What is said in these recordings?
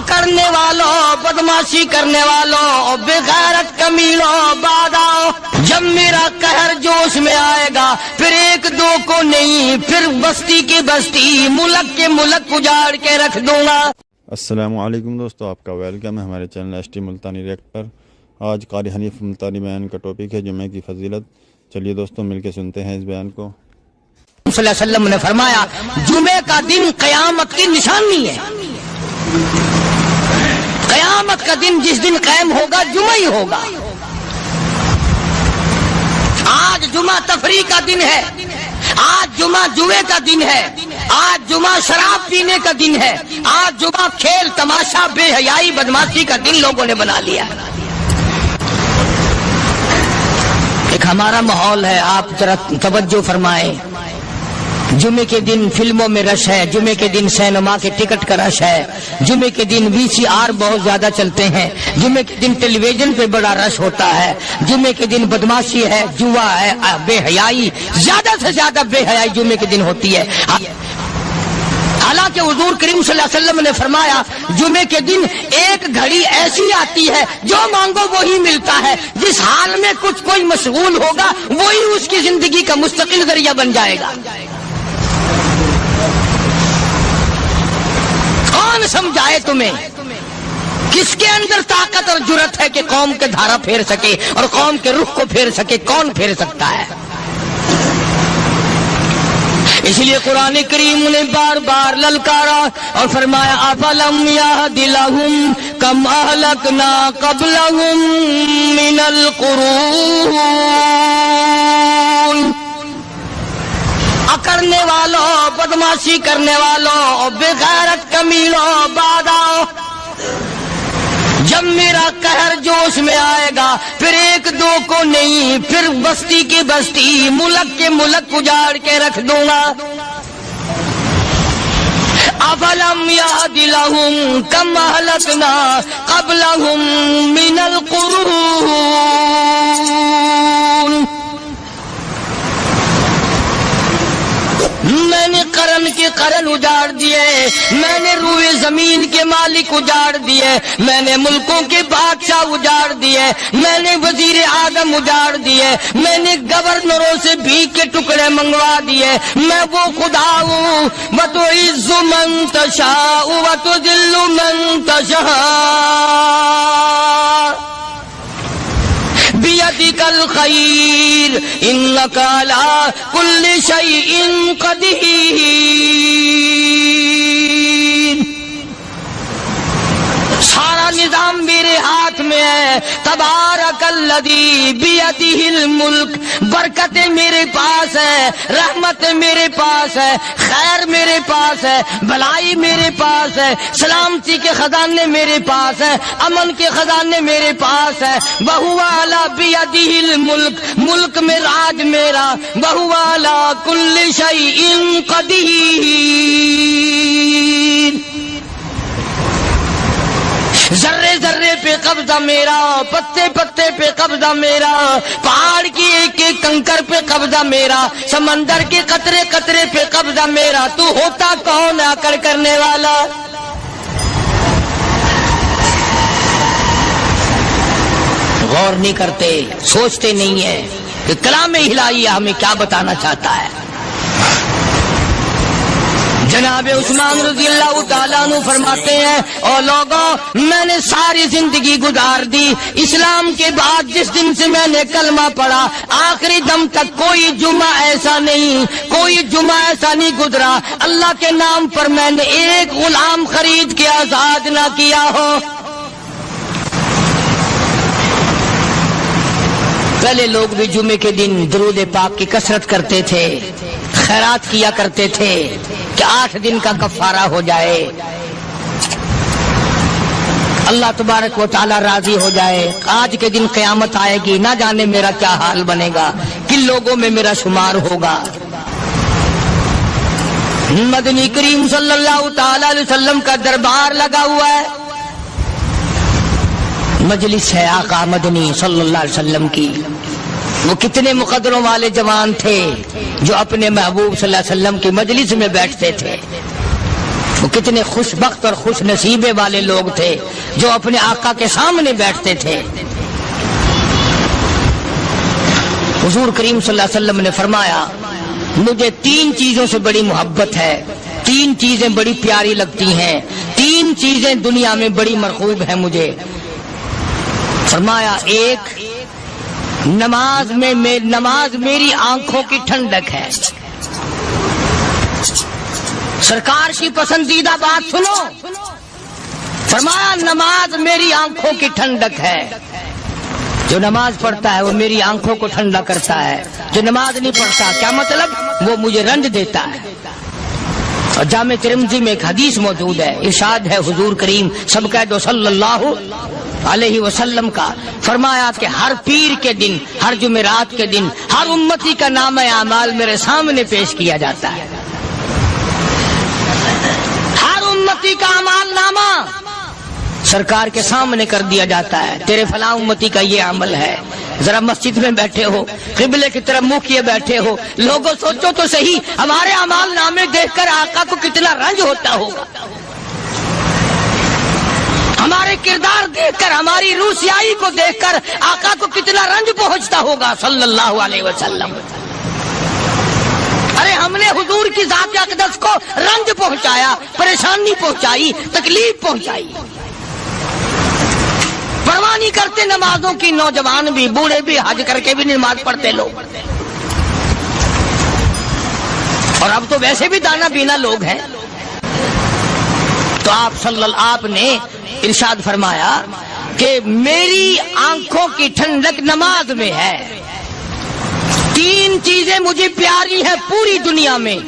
کرنے والوں، بدماشی کرنے والوں، بغیرت کمیلوں، بعد آؤ، جب میرا قہر جوش میں آئے گا پھر ایک دو کو نہیں، پھر بستی کی بستی، ملک کے ملک اجاڑ کے رکھ دوں گا۔ السلام علیکم دوستو، آپ کا ویلکم ہے ہمارے channel S T Multani react پر۔ آج قاری حنیف ملتانی بیان کا ٹاپک ہے جمعہ کی فضیلت۔ چلیے دوستو مل کے سنتے ہیں اس بیان کو۔ صلی اللہ علیہ وسلم نے فرمایا جمعے کا دن قیامت کی نشانی ہے۔ قیامت کا دن جس دن قائم ہوگا جمعہ ہی ہوگا۔ آج جمعہ تفریح کا دن ہے، آج جمعہ جوئے کا دن ہے، آج جمعہ شراب پینے کا دن ہے، آج جمعہ کھیل تماشا بے حیائی بدماشی کا دن لوگوں نے بنا لیا۔ ایک ہمارا ماحول ہے، آپ ذرا توجہ فرمائیں۔ جمعے کے دن فلموں میں رش ہے، جمعے کے دن سینما کے ٹکٹ کا رش ہے، جمعے کے دن VCR بہت زیادہ چلتے ہیں، جمعے کے دن ٹیلی ویژن پہ بڑا رش ہوتا ہے، جمعے کے دن بدماشی ہے، جوا ہے، بے حیائی، زیادہ سے زیادہ بے حیائی جمعے کے دن ہوتی ہے۔ حالانکہ حضور کریم صلی اللہ علیہ وسلم نے فرمایا جمعے کے دن ایک گھڑی ایسی آتی ہے جو مانگو وہی ملتا ہے، جس حال میں کچھ کوئی مشغول ہوگا وہی اس کی زندگی کا مستقل ذریعہ بن جائے گا۔ کون سمجھائے تمہیں؟ کس کے اندر طاقت اور جرت ہے کہ قوم کے دھارا پھیر سکے اور قوم کے رخ کو پھیر سکے؟ کون پھیر سکتا ہے؟ اس لیے قرآن کریم نے بار بار للکارا اور فرمایا افلم یہد لہم کم اہلکنا قبلہم من القرون، کرنے والوں، بدماشی کرنے والوں، بغیرت کمیلوں، بعد آؤ، جب میرا قہر جوش میں آئے گا پھر ایک دو کو نہیں، پھر بستی کی بستی، ملک کے ملک اجاڑ کے رکھ دوں گا۔ افلم یہد لہم کم اہلکنا قبلہم من القرون، میں نے قرن کے قرن اجاڑ دیے، میں نے روئے زمین کے مالک اجاڑ دیے، میں نے ملکوں کے بادشاہ اجاڑ دیے، میں نے وزیر اعظم اجاڑ دیے، میں نے گورنروں سے بھیک کے ٹکڑے منگوا دیے۔ میں وہ خدا ہوں وَتُعِزُّ مَن تَشَاءُ وَتُذِلُّ مَن تَشَاءُ بِيَدِكَ الْخَيْرُ إِنَّكَ عَلَى كُلِّ شَيْءٍ قَدِيرٌ۔ سارا نظام میرے ہاتھ میں ہے۔ تبارک الذی بیدہ الملک، برکتیں میرے پاس ہے، رحمت میرے پاس ہے، خیر میرے پاس ہے، بھلائی میرے پاس ہے، سلامتی کے خزانے میرے پاس ہے، امن کے خزانے میرے پاس ہے۔ وہو علی بیدہ الملک، ملک میں راج میرا، وہو علی کل شیء قدیر، ذرے ذرے پہ قبضہ میرا، پتے پتے پہ قبضہ میرا، پہاڑ کی ایک ایک کنکر پہ قبضہ میرا، سمندر کے قطرے قطرے پہ قبضہ میرا۔ تو ہوتا کون آ کر کرنے والا؟ غور نہیں کرتے، سوچتے نہیں ہیں کہ کلام الہی ہمیں کیا بتانا چاہتا ہے۔ جناب عثمان رضی اللہ تعالیٰ عنہ فرماتے ہیں اور لوگوں، میں نے ساری زندگی گزار دی، اسلام کے بعد جس دن سے میں نے کلمہ پڑھا آخری دم تک کوئی جمعہ ایسا نہیں، کوئی جمعہ ایسا نہیں گزرا اللہ کے نام پر میں نے ایک غلام خرید کے آزاد نہ کیا ہو۔ پہلے لوگ بھی جمعے کے دن درود پاک کی کثرت کرتے تھے، خیرات کیا کرتے تھے کہ 8 دن کا کفارہ ہو جائے، اللہ تبارک و تعالی راضی ہو جائے۔ آج کے دن قیامت آئے گی، نہ جانے میرا کیا حال بنے گا، کن لوگوں میں میرا شمار ہوگا۔ مدنی کریم صلی اللہ تعالی علیہ وسلم کا دربار لگا ہوا ہے، مجلس ہے آقا مدنی صلی اللہ علیہ وسلم کی۔ وہ کتنے مقدروں والے جوان تھے جو اپنے محبوب صلی اللہ علیہ وسلم کی مجلس میں بیٹھتے تھے۔ وہ کتنے خوش بخت اور خوش نصیبے والے لوگ تھے جو اپنے آقا کے سامنے بیٹھتے تھے۔ حضور کریم صلی اللہ علیہ وسلم نے فرمایا مجھے 3 چیزوں سے بڑی محبت ہے، 3 چیزیں بڑی پیاری لگتی ہیں، 3 چیزیں دنیا میں بڑی مرغوب ہیں مجھے۔ فرمایا ایک نماز میری آنکھوں کی ٹھنڈک ہے۔ سرکار کی پسندیدہ بات سنو، فرمایا نماز میری آنکھوں کی ٹھنڈک ہے۔ جو نماز پڑھتا ہے وہ میری آنکھوں کو ٹھنڈا کرتا ہے، جو نماز نہیں پڑھتا کیا مطلب؟ وہ مجھے رنج دیتا ہے۔ اور جامع ترمذی میں ایک حدیث موجود ہے، ارشاد ہے حضور کریم سب کہہ دو صلی اللہ علیہ وسلم کا، فرمایا کہ ہر پیر کے دن، ہر جمعرات کے دن ہر امتی کا نامہ اعمال میرے سامنے پیش کیا جاتا ہے۔ ہر امتی کا اعمال نامہ سرکار کے سامنے کر دیا جاتا ہے، تیرے فلاں امتی کا یہ عمل ہے۔ ذرا مسجد میں بیٹھے ہو، قبلے کی طرف منہ کیے بیٹھے ہو، لوگوں سوچو تو صحیح ہمارے اعمال نامے دیکھ کر آقا کو کتنا رنج ہوتا ہوگا، ہمارے کردار دیکھ کر، ہماری روح سیاہی کو دیکھ کر آقا کو کتنا رنج پہنچتا ہوگا صلی اللہ علیہ وسلم۔ ارے ہم نے حضور کی ذات اقدس کو رنج پہنچایا، پریشانی پہنچائی، تکلیف پہنچائی۔ پرواہ نہیں کرتے نمازوں کی، نوجوان بھی، بوڑھے بھی، حج کر کے بھی نماز پڑھتے لوگ، اور اب تو ویسے بھی دانا بینا لوگ ہیں۔ تو آپ نے ارشاد فرمایا کہ میری آنکھوں کی ٹھنڈک نماز میں ہے۔ 3 چیزیں مجھے پیاری ہیں پوری دنیا میں،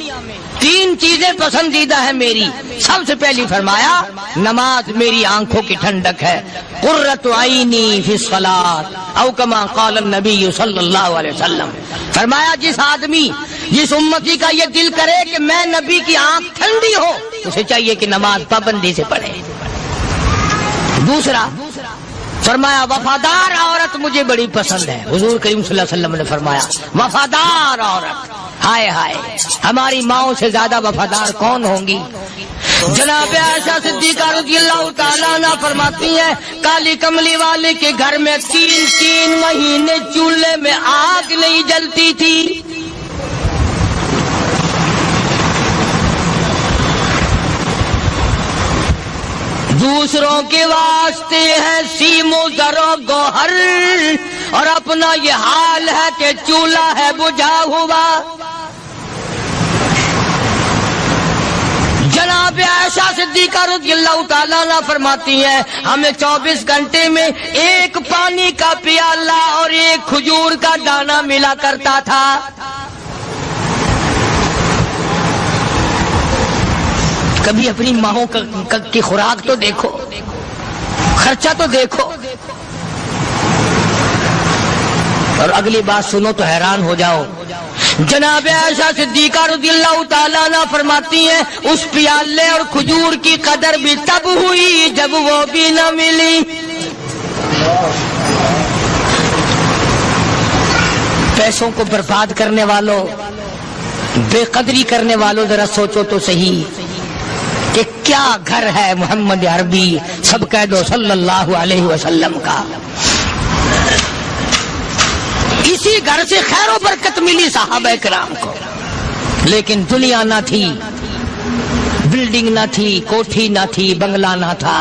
3 چیزیں پسندیدہ ہیں میری۔ سب سے پہلی فرمایا نماز میری آنکھوں کی ٹھنڈک ہے، قرۃ عینی فی الصلاۃ او کما قال النبی صلی اللہ علیہ وسلم۔ فرمایا جس آدمی، جس امتی کا یہ دل کرے کہ میں نبی کی آنکھ ٹھنڈی ہو، اسے چاہیے کہ نماز پابندی سے پڑھے۔ دوسرا فرمایا وفادار عورت مجھے بڑی پسند ہے۔ حضور کریم صلی اللہ علیہ وسلم نے فرمایا وفادار عورت، ہائے ہائے ہماری ماؤں سے زیادہ وفادار کون ہوں گی؟ جناب عائشہ صدیقہ رضی اللہ تعالیٰ عنہ فرماتی ہیں کالی کملی والے کے گھر میں 3 مہینے چولہے میں آگ نہیں جلتی تھی۔ دوسروں کے واسطے ہے سیم و زر و گوہر، اور اپنا یہ حال ہے کہ چولہا ہے بجھا ہوا۔ جناب عائشہ صدیقہ رضی اللہ تعالیٰ عنہ فرماتی ہیں ہمیں 24 گھنٹے میں 1 پانی کا پیالہ اور 1 کھجور کا دانہ ملا کرتا تھا۔ کبھی اپنی ماہوں کی خوراک تو دیکھو، خرچہ تو دیکھو، اور اگلی بات سنو تو حیران ہو جاؤ۔ جناب عائشہ صدیقہ رضی اللہ تعالیٰ عنہ فرماتی ہیں اس پیالے اور کھجور کی قدر بھی تب ہوئی جب وہ بھی نہ ملی۔ پیسوں کو برباد کرنے والوں، بے قدری کرنے والوں، ذرا سوچو تو صحیح کہ کیا گھر ہے محمد عربی سب کہہ دو صلی اللہ علیہ وسلم کا۔ اسی گھر سے خیر و برکت ملی صحابہ کرام کو، لیکن دنیا نہ تھی، بلڈنگ نہ تھی، کوٹھی نہ تھی، بنگلہ نہ تھا،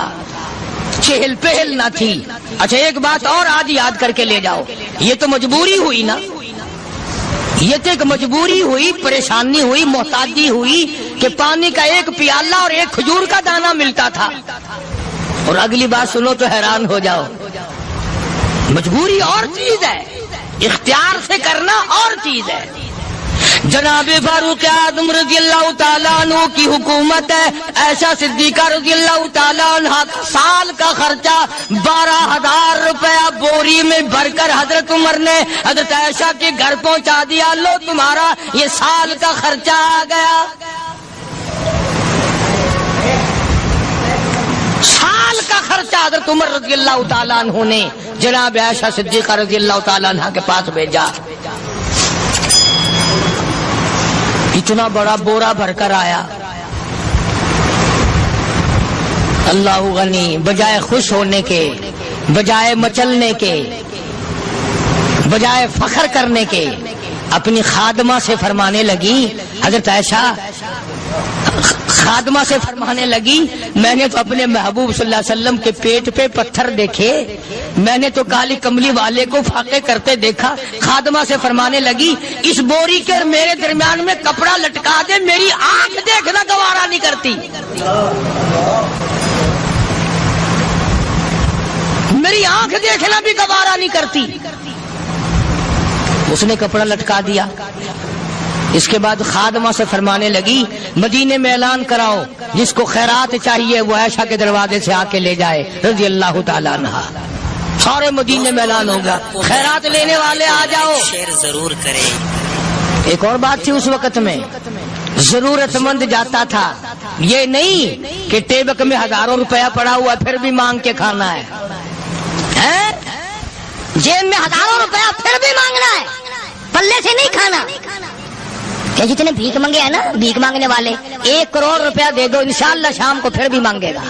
چہل پہل نہ تھی۔ اچھا ایک بات اور آج یاد کر کے لے جاؤ، یہ تو مجبوری ہوئی نا، یہ تو ایک مجبوری ہوئی، پریشانی ہوئی، محتاجی ہوئی کہ پانی کا 1 پیالہ اور 1 کھجور کا دانہ ملتا تھا۔ اور اگلی بات سنو تو حیران ہو جاؤ، مجبوری اور چیز ہے، اختیار سے کرنا اور چیز ہے۔ جناب فاروق اعظم رضی اللہ تعالیٰ عنہ کی حکومت ہے، عائشہ صدیقہ رضی اللہ تعالیٰ عنہ سال کا خرچہ 12,000 روپیہ بوری میں بھر کر حضرت عمر نے حضرت عائشہ کے گھر پہنچا دیا، لو تمہارا یہ سال کا خرچہ آ گیا۔ سال کا خرچہ حضرت عمر رضی اللہ تعالیٰ عنہ نے جناب عائشہ صدیقہ رضی اللہ تعالیٰ عنہ کے پاس بھیجا۔ اتنا بڑا بورا بھر کر آیا، اللہ غنی، بجائے خوش ہونے کے، بجائے مچلنے کے، بجائے فخر کرنے کے، اپنی خادمہ سے فرمانے لگی، حضرت عائشہ خادمہ سے فرمانے لگی، میں نے تو اپنے محبوب صلی اللہ علیہ وسلم کے پیٹ پہ پتھر دیکھے، میں نے تو کالی کملی والے کو فاقے کرتے دیکھا۔ خادمہ سے فرمانے لگی، اس بوری کے اور میرے درمیان میں کپڑا لٹکا دے، میری آنکھ دیکھنا گوارا نہیں کرتی، میری آنکھ دیکھنا بھی گوارا نہیں کرتی۔ اس نے کپڑا لٹکا دیا۔ اس کے بعد خادمہ سے فرمانے لگی، مدینے میں اعلان کراؤ، جس کو خیرات چاہیے وہ عائشہ کے دروازے سے آ کے لے جائے رضی اللہ تعالیٰ عنہ۔ سارے مدینے میں اعلان ہوگا، خیرات لینے والے آ جاؤ۔ شیئر ضرور کریں۔ ایک اور بات تھی اس وقت میں، ضرورت مند جاتا تھا، یہ نہیں کہ ٹیبک میں ہزاروں روپیہ پڑا ہوا پھر بھی مانگ کے کھانا ہے، جیب میں ہزاروں روپیہ پھر بھی مانگنا ہے، پلے سے نہیں کھانا۔ کہ جتنے بھیک مانگے ہیں نا، بھیک مانگنے والے، 1 کروڑ روپیہ دے دو، انشاءاللہ شام کو پھر بھی مانگے گا،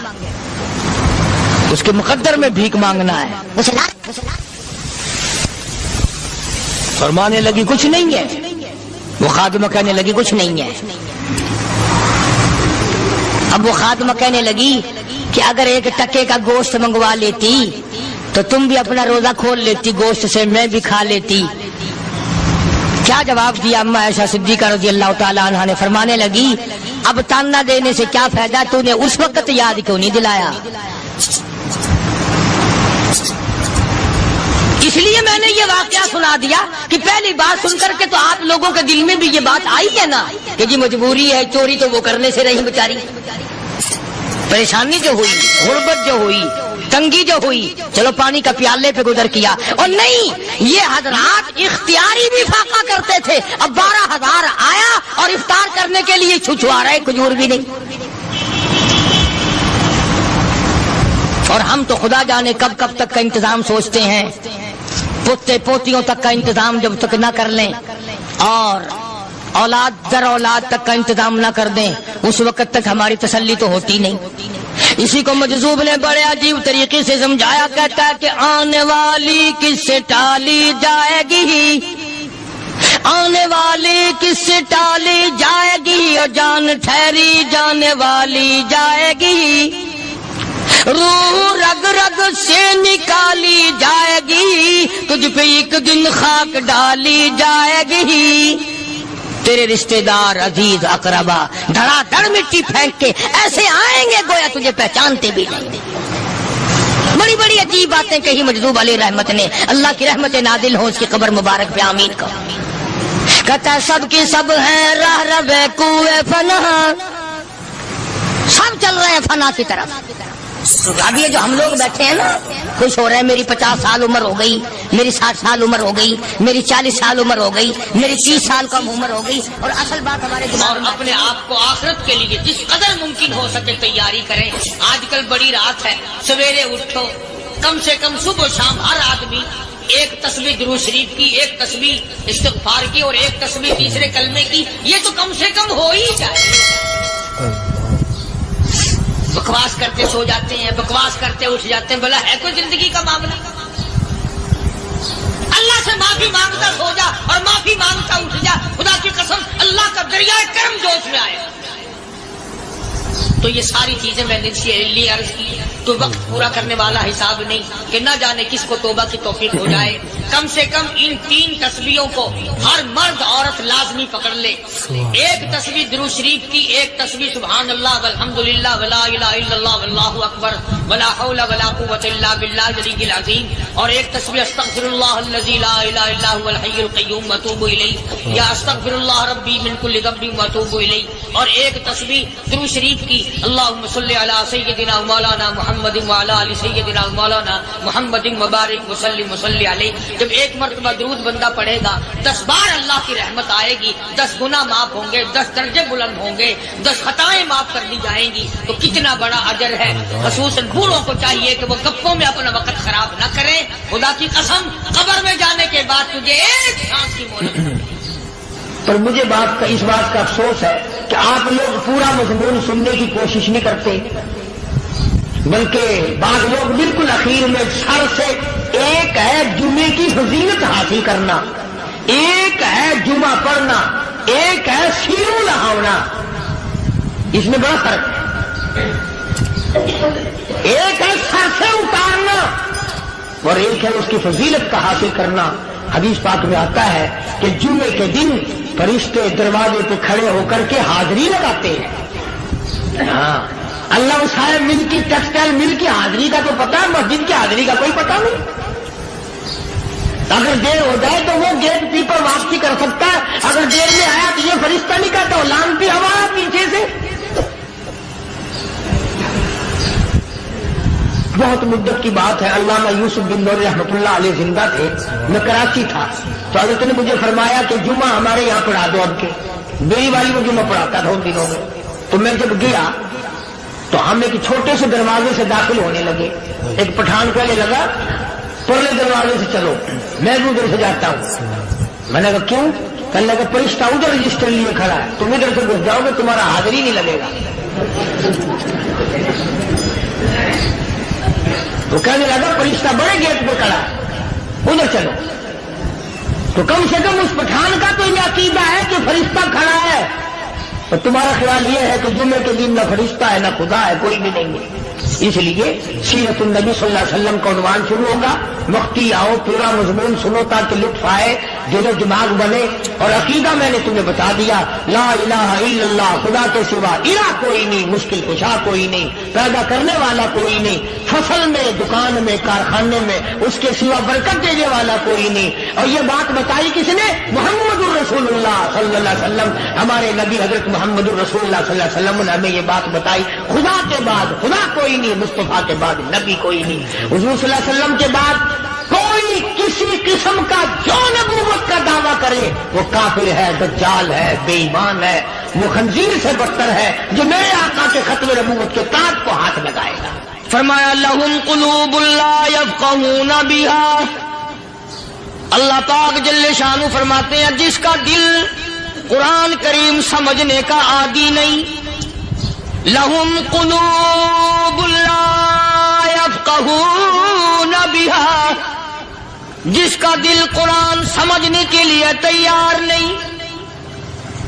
اس کے مقدر میں بھیک مانگنا ہے۔ فرمانے لگی کچھ نہیں ہے، وہ خادمہ کہنے لگی کچھ نہیں ہے۔ اب وہ خادمہ کہنے لگی کہ اگر 1 ٹکے کا گوشت منگوا لیتی تو تم بھی اپنا روزہ کھول لیتی، گوشت سے میں بھی کھا لیتی۔ کیا جواب دیا اما عائشہ صدیقہ رضی اللہ تعالیٰ عنہ نے؟ فرمانے لگی، اب تانا دینے سے کیا فائدہ، تو نے اس وقت یاد کیوں نہیں دلایا؟ اس لیے میں نے یہ واقعہ سنا دیا کہ پہلی بات سن کر کے تو آپ لوگوں کے دل میں بھی یہ بات آئی ہے نا کہ جی مجبوری ہے، چوری تو وہ کرنے سے رہی بیچاری، پریشانی جو ہوئی، غربت جو ہوئی، تنگی جو ہوئی، چلو پانی کا پیالے پہ گزر کیا۔ اور نہیں، یہ حضرات اختیاری بھی فاقہ کرتے تھے۔ اب 12,000 آیا اور افطار کرنے کے لیے چھچوا رہے، کھجور بھی نہیں۔ اور ہم تو خدا جانے کب کب تک کا انتظام سوچتے ہیں، پوتے پوتیوں تک کا انتظام جب تک نہ کر لیں اور اولاد در اولاد تک کا انتظام نہ کر دیں، اس وقت تک ہماری تسلی تو ہوتی نہیں۔ اسی کو مجذوب نے بڑے عجیب طریقے سے سمجھایا، کہتا ہے کہ آنے والی کس سے ٹالی جائے گی، آنے والی کس سے ٹالی جائے گی، اور جان ٹھہری جانے والی جائے گی، روح رگ رگ سے نکالی جائے گی، تجھ پہ ایک دن خاک ڈالی جائے گی، تیرے رشتہ دار عزیز اقربا دھڑا دھڑ مٹی پھینک کے ایسے آئیں گے گویا تجھے پہچانتے بھی نہیں۔ بڑی بڑی عجیب باتیں کہی مجذوب علیہ رحمت نے، اللہ کی رحمت نازل ہو اس کی قبر مبارک پہ، آمین کا۔ کہتا ہے سب کی سب ہیں راہ رب کوئے فنا، سب چل رہے ہیں فنا کی طرف۔ اب یہ جو ہم لوگ بیٹھے ہیں نا، خوش ہو رہے ہیں، میری 50 سال عمر ہو گئی، میری 60 سال عمر ہو گئی، میری 40 سال عمر ہو گئی، میری 30 سال کم عمر ہو گئی، اور اصل بات ہمارے دماغ میں اپنے آپ کو آخرت کے لیے جس قدر ممکن ہو سکے تیاری کریں۔ آج کل بڑی رات ہے، سویرے اٹھو، کم سے کم صبح و شام ہر آدمی 1 تسبیح درود شریف کی، 1 تسبیح استغفار کی، اور 1 تسبیح تیسرے کلمے کی، یہ تو کم سے کم ہو ہی جائے۔ بکواس کرتے سو جاتے ہیں، بکواس کرتے اٹھ جاتے ہیں، بھلا ہے کوئی زندگی کا معاملہ؟ اللہ سے معافی مانگتا سو جا اور معافی مانگتا اٹھ جا، خدا کی قسم اللہ کا دریائے کرم جوش میں آئے۔ تو یہ ساری چیزیں میں نے لیے عرض کی، تو وقت پورا کرنے والا حساب نہیں کہ نہ جانے کس کو توبہ کی توفیق ہو جائے۔ کم سے کم ان 3 تسبیحوں کو ہر مرد عورت لازمی پکڑ لے۔ 1 تسبیح درود شریف کی، 1 تسبیح سبحان اللہ والحمدللہ ولا الہ الا اللہ واللہ اکبر ولا حول ولا قوۃ الا باللہ العلی العظیم، اور 1 تسبیح استغفر اللہ الذی لا الہ الا هو الحی القیوم واتوب الیہ، یا استغفر اللہ ربی من کل ذنب واتوب الیہ، اور 1 تسبیح درود شریف کی اللہم صلی علی سیدنا مولانا محمد وعلی آل سیدنا مولانا محمد مبارک وسلم وصلی علیہ۔ جب 1 مرتبہ درود بندہ پڑھے گا 10 بار اللہ کی رحمت آئے گی، 10 گناہ معاف ہوں گے، 10 درجے بلند ہوں گے، 10 خطائیں معاف کر دی جائیں گی، تو کتنا بڑا اجر ہے۔ خصوصاً بوڑھوں کو چاہیے کہ وہ گپوں میں اپنا وقت خراب نہ کریں۔ خدا کی قسم قبر میں جانے کے بعد تجھے 1 سانس کی مہلت ملے گی۔ پر مجھے اس بات کا افسوس ہے کہ آپ لوگ پورا مضمون سننے کی کوشش نہیں کرتے، بلکہ بعض لوگ بالکل اخیر میں سر سے، ایک ہے جمعے کی فضیلت حاصل کرنا، ایک ہے جمعہ پڑھنا، ایک ہے سیرو لہاونا، اس میں بڑا فرق ہے۔ ایک ہے سر سے اتارنا اور ایک ہے اس کی فضیلت کا حاصل کرنا۔ حدیث پاک میں آتا ہے کہ جمعے کے دن فرشتے دروازے پہ کھڑے ہو کر کے حاضری لگاتے ہیں۔ ہاں، اللہ صاحب مل کی ٹیکسٹائل مل کی حاضری کا تو پتا ہے، مسجد کی حاضری کا کوئی پتا نہیں۔ اگر دیر ہو جائے تو وہ گیٹ کیپر واپسی کر سکتا ہے، اگر دیر میں آیا تو یہ فرشتہ نہیں کہتا، لانتی ہوا پیچھے سے۔ بہت مدت کی بات ہے، علامہ یوسف بن نور رحمۃ اللہ علیہ زندہ تھے، میں کراچی تھا تو حضرت نے مجھے فرمایا کہ جمعہ ہمارے یہاں پڑھا دو اب کے۔ میری والی وہ جمعہ پڑھاتا تھا ان دنوں میں، تو میں جب گیا تو ہم ایک چھوٹے سے دروازے سے داخل ہونے لگے۔ ایک پٹھان کہنے لگا پرلے دروازے سے چلو، میں بھی ادھر سے جاتا ہوں۔ میں نے کہا کیوں؟ کہنے لگا فرشتہ ادھر رجسٹر لیے کھڑا ہے، تم ادھر سے گھس جاؤ گے تمہارا حاضری نہیں لگے گا۔ تو کہنے لگا فرشتہ بڑے گیٹ پہ کھڑا ہے، ادھر چلو۔ تو کم سے کم اس پٹھان کا تو یہ عقیدہ ہے کہ فرشتہ کھڑا ہے، اور تمہارا خیال یہ ہے کہ جمعے کے دن نہ فرشتہ ہے نہ خدا ہے، کوئی بھی نہیں ہے۔ اس لیے سیرت النبی صلی اللہ علیہ وسلم کا عنوان شروع ہوگا، وقتی آؤ پورا مضمون سنو تاکہ لطف آئے، دل و دماغ بنے۔ اور عقیدہ میں نے تمہیں بتا دیا، لا الہ الا اللہ، خدا کے سوا الہ کوئی نہیں، مشکل کشا کوئی نہیں، پیدا کرنے والا کوئی نہیں، فصل میں، دکان میں، کارخانے میں اس کے سوا برکت دینے والا کوئی نہیں۔ اور یہ بات بتائی کس نے؟ محمد الرسول اللہ صلی اللہ علیہ وسلم، ہمارے نبی حضرت محمد الرسول اللہ صلی اللہ علیہ وسلم نے ہمیں یہ بات بتائی۔ خدا کے بعد خدا کوئی نہیں، مصطفیٰ کے بعد نبی کوئی نہیں، حضور صلی اللہ علیہ وسلم کے بعد کوئی کسی قسم کا جو نبوت کا دعویٰ کرے وہ کافر ہے، دجال ہے، بے ایمان ہے، وہ خنزیر سے بدتر ہے جو میرے آقا کے ختم نبوت کے تاج کو ہاتھ لگائے گا۔ فرمایا لہم قلوب لا یفقہون بہا، اللہ پاک جل شانہ فرماتے ہیں جس کا دل قرآن کریم سمجھنے کا عادی نہیں، لہم قلوب لا یفقہون بہا، جس کا دل قرآن سمجھنے کے لیے تیار نہیں،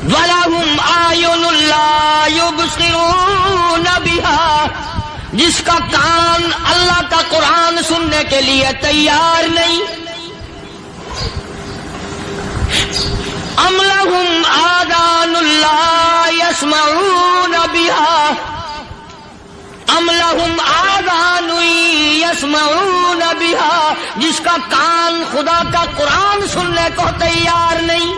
وَلَهُمْ أَعْيُنٌ لَا يُبْصِرُونَ بِهَا، جس کا کان اللہ کا قرآن سننے کے لیے تیار نہیں، أَمْ لَهُمْ آذَانٌ لَا يَسْمَعُونَ بِهَا، أَمْ لَهُمْ آذَانٌ يَسْمَعُونَ بِهَا، جس کا کان خدا کا قرآن سننے کو تیار نہیں۔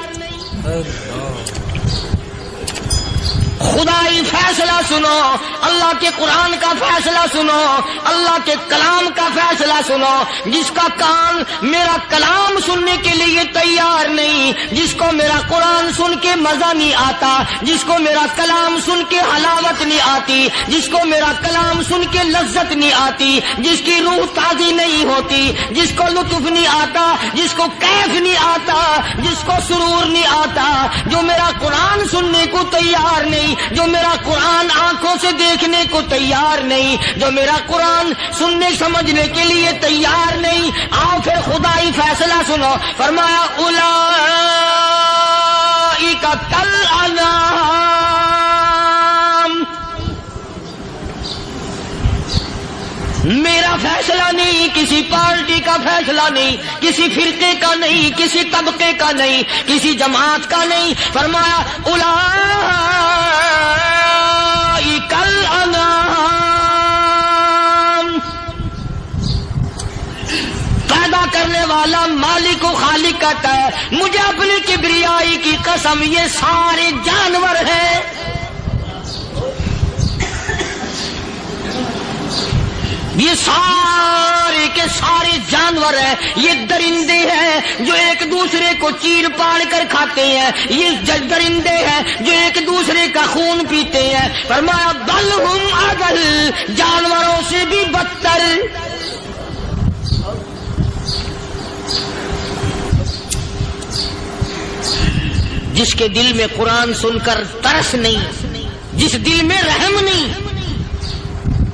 خدائی فیصلہ سنو، اللہ کے قرآن کا فیصلہ سنو، اللہ کے کلام کا فیصلہ سنو۔ جس کا کان میرا کلام سننے کے لیے تیار نہیں، جس کو میرا قرآن سن کے مزہ نہیں آتا، جس کو میرا کلام سن کے حلاوت نہیں آتی، جس کو میرا کلام سن کے لذت نہیں آتی، جس کی روح تازی نہیں ہوتی، جس کو لطف نہیں آتا، جس کو کیف نہیں آتا، جس کو سرور نہیں آتا، جو میرا قرآن سننے کو تیار نہیں، جو میرا قرآن آنکھوں سے دیکھنے کو تیار نہیں، جو میرا قرآن سننے سمجھنے کے لیے تیار نہیں، آؤ پھر خدائی فیصلہ سنو۔ فرمایا اولئک کالانعام، میرا فیصلہ نہیں، کسی پارٹی کا فیصلہ نہیں، کسی فرقے کا نہیں، کسی طبقے کا نہیں، کسی جماعت کا نہیں۔ فرمایا اولئک الانعام، پیدا کرنے والا مالک و خالق کہتا ہے مجھے اپنی کبریائی کی قسم یہ سارے جانور ہیں، یہ سارے کے سارے جانور ہیں، یہ درندے ہیں جو ایک دوسرے کو چیر پاڑ کر کھاتے ہیں، یہ درندے ہیں جو ایک دوسرے کا خون پیتے ہیں۔ فرمایا بل ہم اضل، جانوروں سے بھی بدتر۔ جس کے دل میں قرآن سن کر ترس نہیں، جس دل میں رحم نہیں،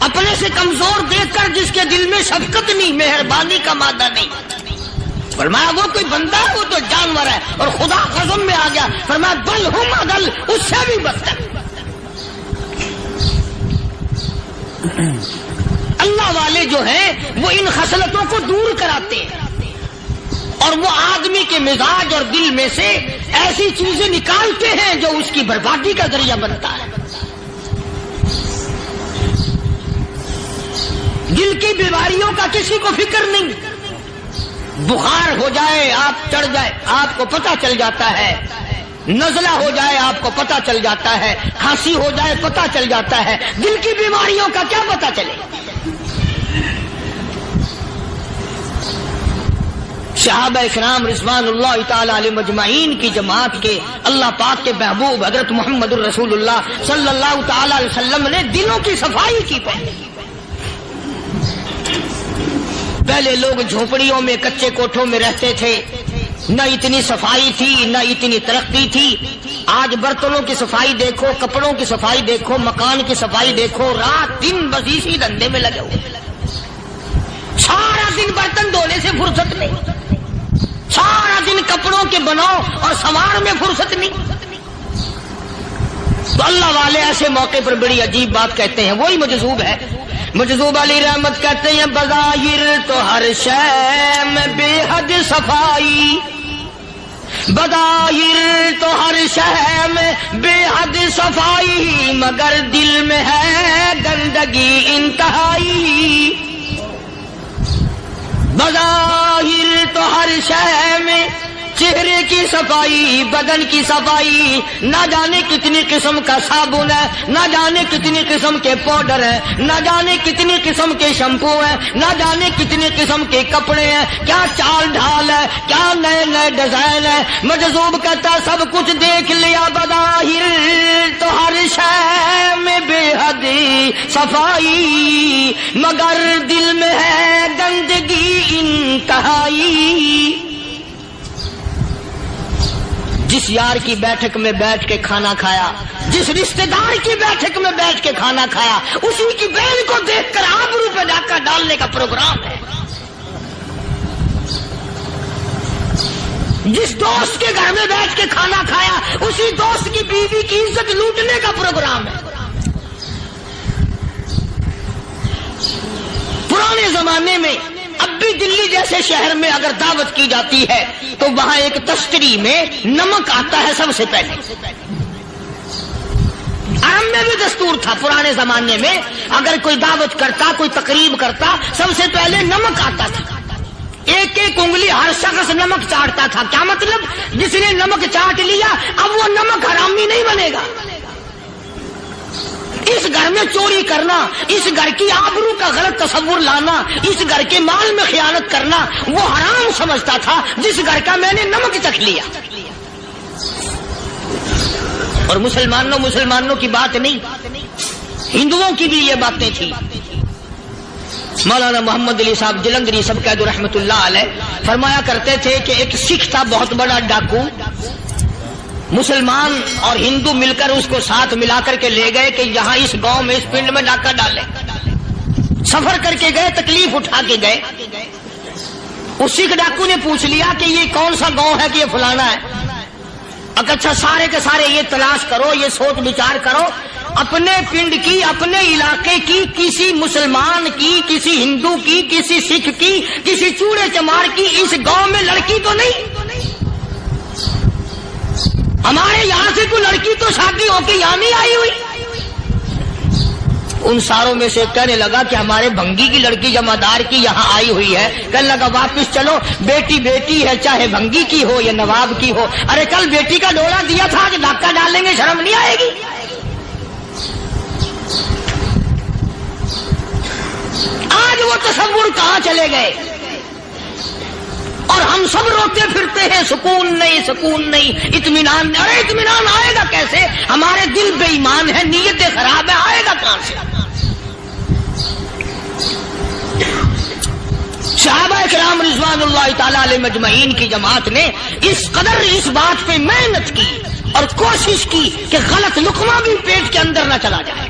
اپنے سے کمزور دیکھ کر جس کے دل میں شفقت نہیں، مہربانی کا مادہ نہیں، فرمایا وہ کوئی بندہ ہے، وہ تو جانور ہے. اور خدا قسم میں آ گیا، فرمایا بل ہم اضل، اس سے بھی بدتر. اللہ والے جو ہیں وہ ان خصلتوں کو دور کراتے ہیں اور وہ آدمی کے مزاج اور دل میں سے ایسی چیزیں نکالتے ہیں جو اس کی بربادی کا ذریعہ بنتا ہے. دل کی بیماریوں کا کسی کو فکر نہیں. بخار ہو جائے، آپ چڑھ جائے، آپ کو پتہ چل جاتا ہے. نزلہ ہو جائے، آپ کو پتہ چل جاتا ہے. کھانسی ہو جائے، پتہ چل جاتا ہے. دل کی بیماریوں کا کیا پتہ چلے؟ صحابہ اکرام رضوان اللہ تعالی علیہ مجمعین کی جماعت کے اللہ پاک کے محبوب حضرت محمد الرسول اللہ صلی اللہ تعالی علیہ وسلم نے دلوں کی صفائی کی. پہلے لوگ جھونپڑیوں میں، کچے کوٹھوں میں رہتے تھے، نہ اتنی صفائی تھی، نہ اتنی ترقی تھی. آج برتنوں کی صفائی دیکھو، کپڑوں کی صفائی دیکھو، مکان کی صفائی دیکھو، رات دن بس اسی دھندے میں لگے ہوئے. سارا دن برتن دھونے سے فرصت نہیں، سارا دن کپڑوں کے بناؤ اور سنوار میں فرصت نہیں. تو اللہ والے ایسے موقع پر بڑی عجیب بات کہتے ہیں. وہی مجذوب ہے، مجذوب علی رحمت کہتے ہیں بظاہر تو ہر شے میں بے حد صفائی، بظاہر تو ہر شے میں بے حد صفائی، مگر دل میں ہے گندگی انتہائی. بظاہر تو ہر شے میں چہرے کی صفائی، بدن کی صفائی، نہ جانے کتنی قسم کا صابن ہے، نہ جانے کتنی قسم کے پاؤڈر ہیں، نہ جانے کتنی قسم کے شیمپو ہیں، نہ جانے کتنی قسم کے کپڑے ہیں، کیا چال ڈھال ہے، کیا نئے نئے ڈیزائن ہے. مجذوب کہتا سب کچھ دیکھ لیا، بظاہر تو ہر شے میں بے حد صفائی، مگر دل میں ہے گندگی انتہائی. جس یار کی بیٹھک میں بیٹھ کے کھانا کھایا، جس رشتہ دار کی بیٹھک میں بیٹھ کے کھانا کھایا، اسی کی بہن کو دیکھ کر آبرو پہ ڈاکہ ڈالنے کا پروگرام ہے. جس دوست کے گھر میں بیٹھ کے کھانا کھایا، اسی دوست کی بیوی کی عزت لوٹنے کا پروگرام ہے. پرانے زمانے میں اب بھی دلی جیسے شہر میں اگر دعوت کی جاتی ہے تو وہاں ایک تشتری میں نمک آتا ہے سب سے پہلے. عرب میں بھی دستور تھا پرانے زمانے میں، اگر کوئی دعوت کرتا، کوئی تقریب کرتا، سب سے پہلے نمک آتا تھا. ایک ایک انگلی ہر شخص نمک چاٹتا تھا. کیا مطلب؟ جس نے نمک چاٹ لیا اب وہ نمک حرامی نہیں بنے گا. اس گھر میں چوری کرنا، اس گھر کی آبرو کا غلط تصور لانا، اس گھر کے مال میں خیانت کرنا وہ حرام سمجھتا تھا جس گھر کا میں نے نمک چکھ لیا. اور مسلمانوں کی بات نہیں، ہندوؤں کی بھی یہ باتیں تھی. مولانا محمد علی صاحب جلندری سب قید رحمت اللہ علیہ فرمایا کرتے تھے کہ ایک سکھ تھا بہت بڑا ڈاکو. مسلمان اور ہندو مل کر اس کو ساتھ ملا کر کے لے گئے کہ یہاں اس گاؤں میں، اس پنڈ میں ڈاکہ ڈالے. سفر کر کے گئے، تکلیف اٹھا کے گئے. اس سکھ ڈاکو نے پوچھ لیا کہ یہ کون سا گاؤں ہے کہ یہ فلانا ہے. اچھا سارے کے سارے یہ تلاش کرو، یہ سوچ بچار کرو، اپنے پنڈ کی، اپنے علاقے کی، کسی مسلمان کی، کسی ہندو کی، کسی سکھ کی، کسی چوڑے چمار کی اس گاؤں میں لڑکی تو نہیں. ہمارے یہاں سے کوئی لڑکی تو شادی ہو کے یہاں نہیں آئی ہوئی. ان ساروں میں سے کہنے لگا کہ ہمارے بھنگی کی لڑکی جمعدار کی یہاں آئی ہوئی ہے. کہنے لگا واپس چلو، بیٹی بیٹی ہے، چاہے بھنگی کی ہو یا نواب کی ہو. ارے کل بیٹی کا ڈولا دیا تھا کہ ڈاکہ ڈالیں گے، شرم نہیں آئے گی؟ آج وہ تصور کہاں چلے گئے اور ہم سب روتے پھرتے ہیں، سکون نہیں، سکون نہیں، اطمینان نہیں. ارے اطمینان آئے گا کیسے؟ ہمارے دل بے ایمان ہے، نیتیں خراب ہے، آئے گا کہاں سے؟ صحابہ کرام رضوان اللہ تعالی علیہ مجمعین کی جماعت نے اس قدر اس بات پہ محنت کی اور کوشش کی کہ غلط لقمہ بھی پیٹ کے اندر نہ چلا جائے.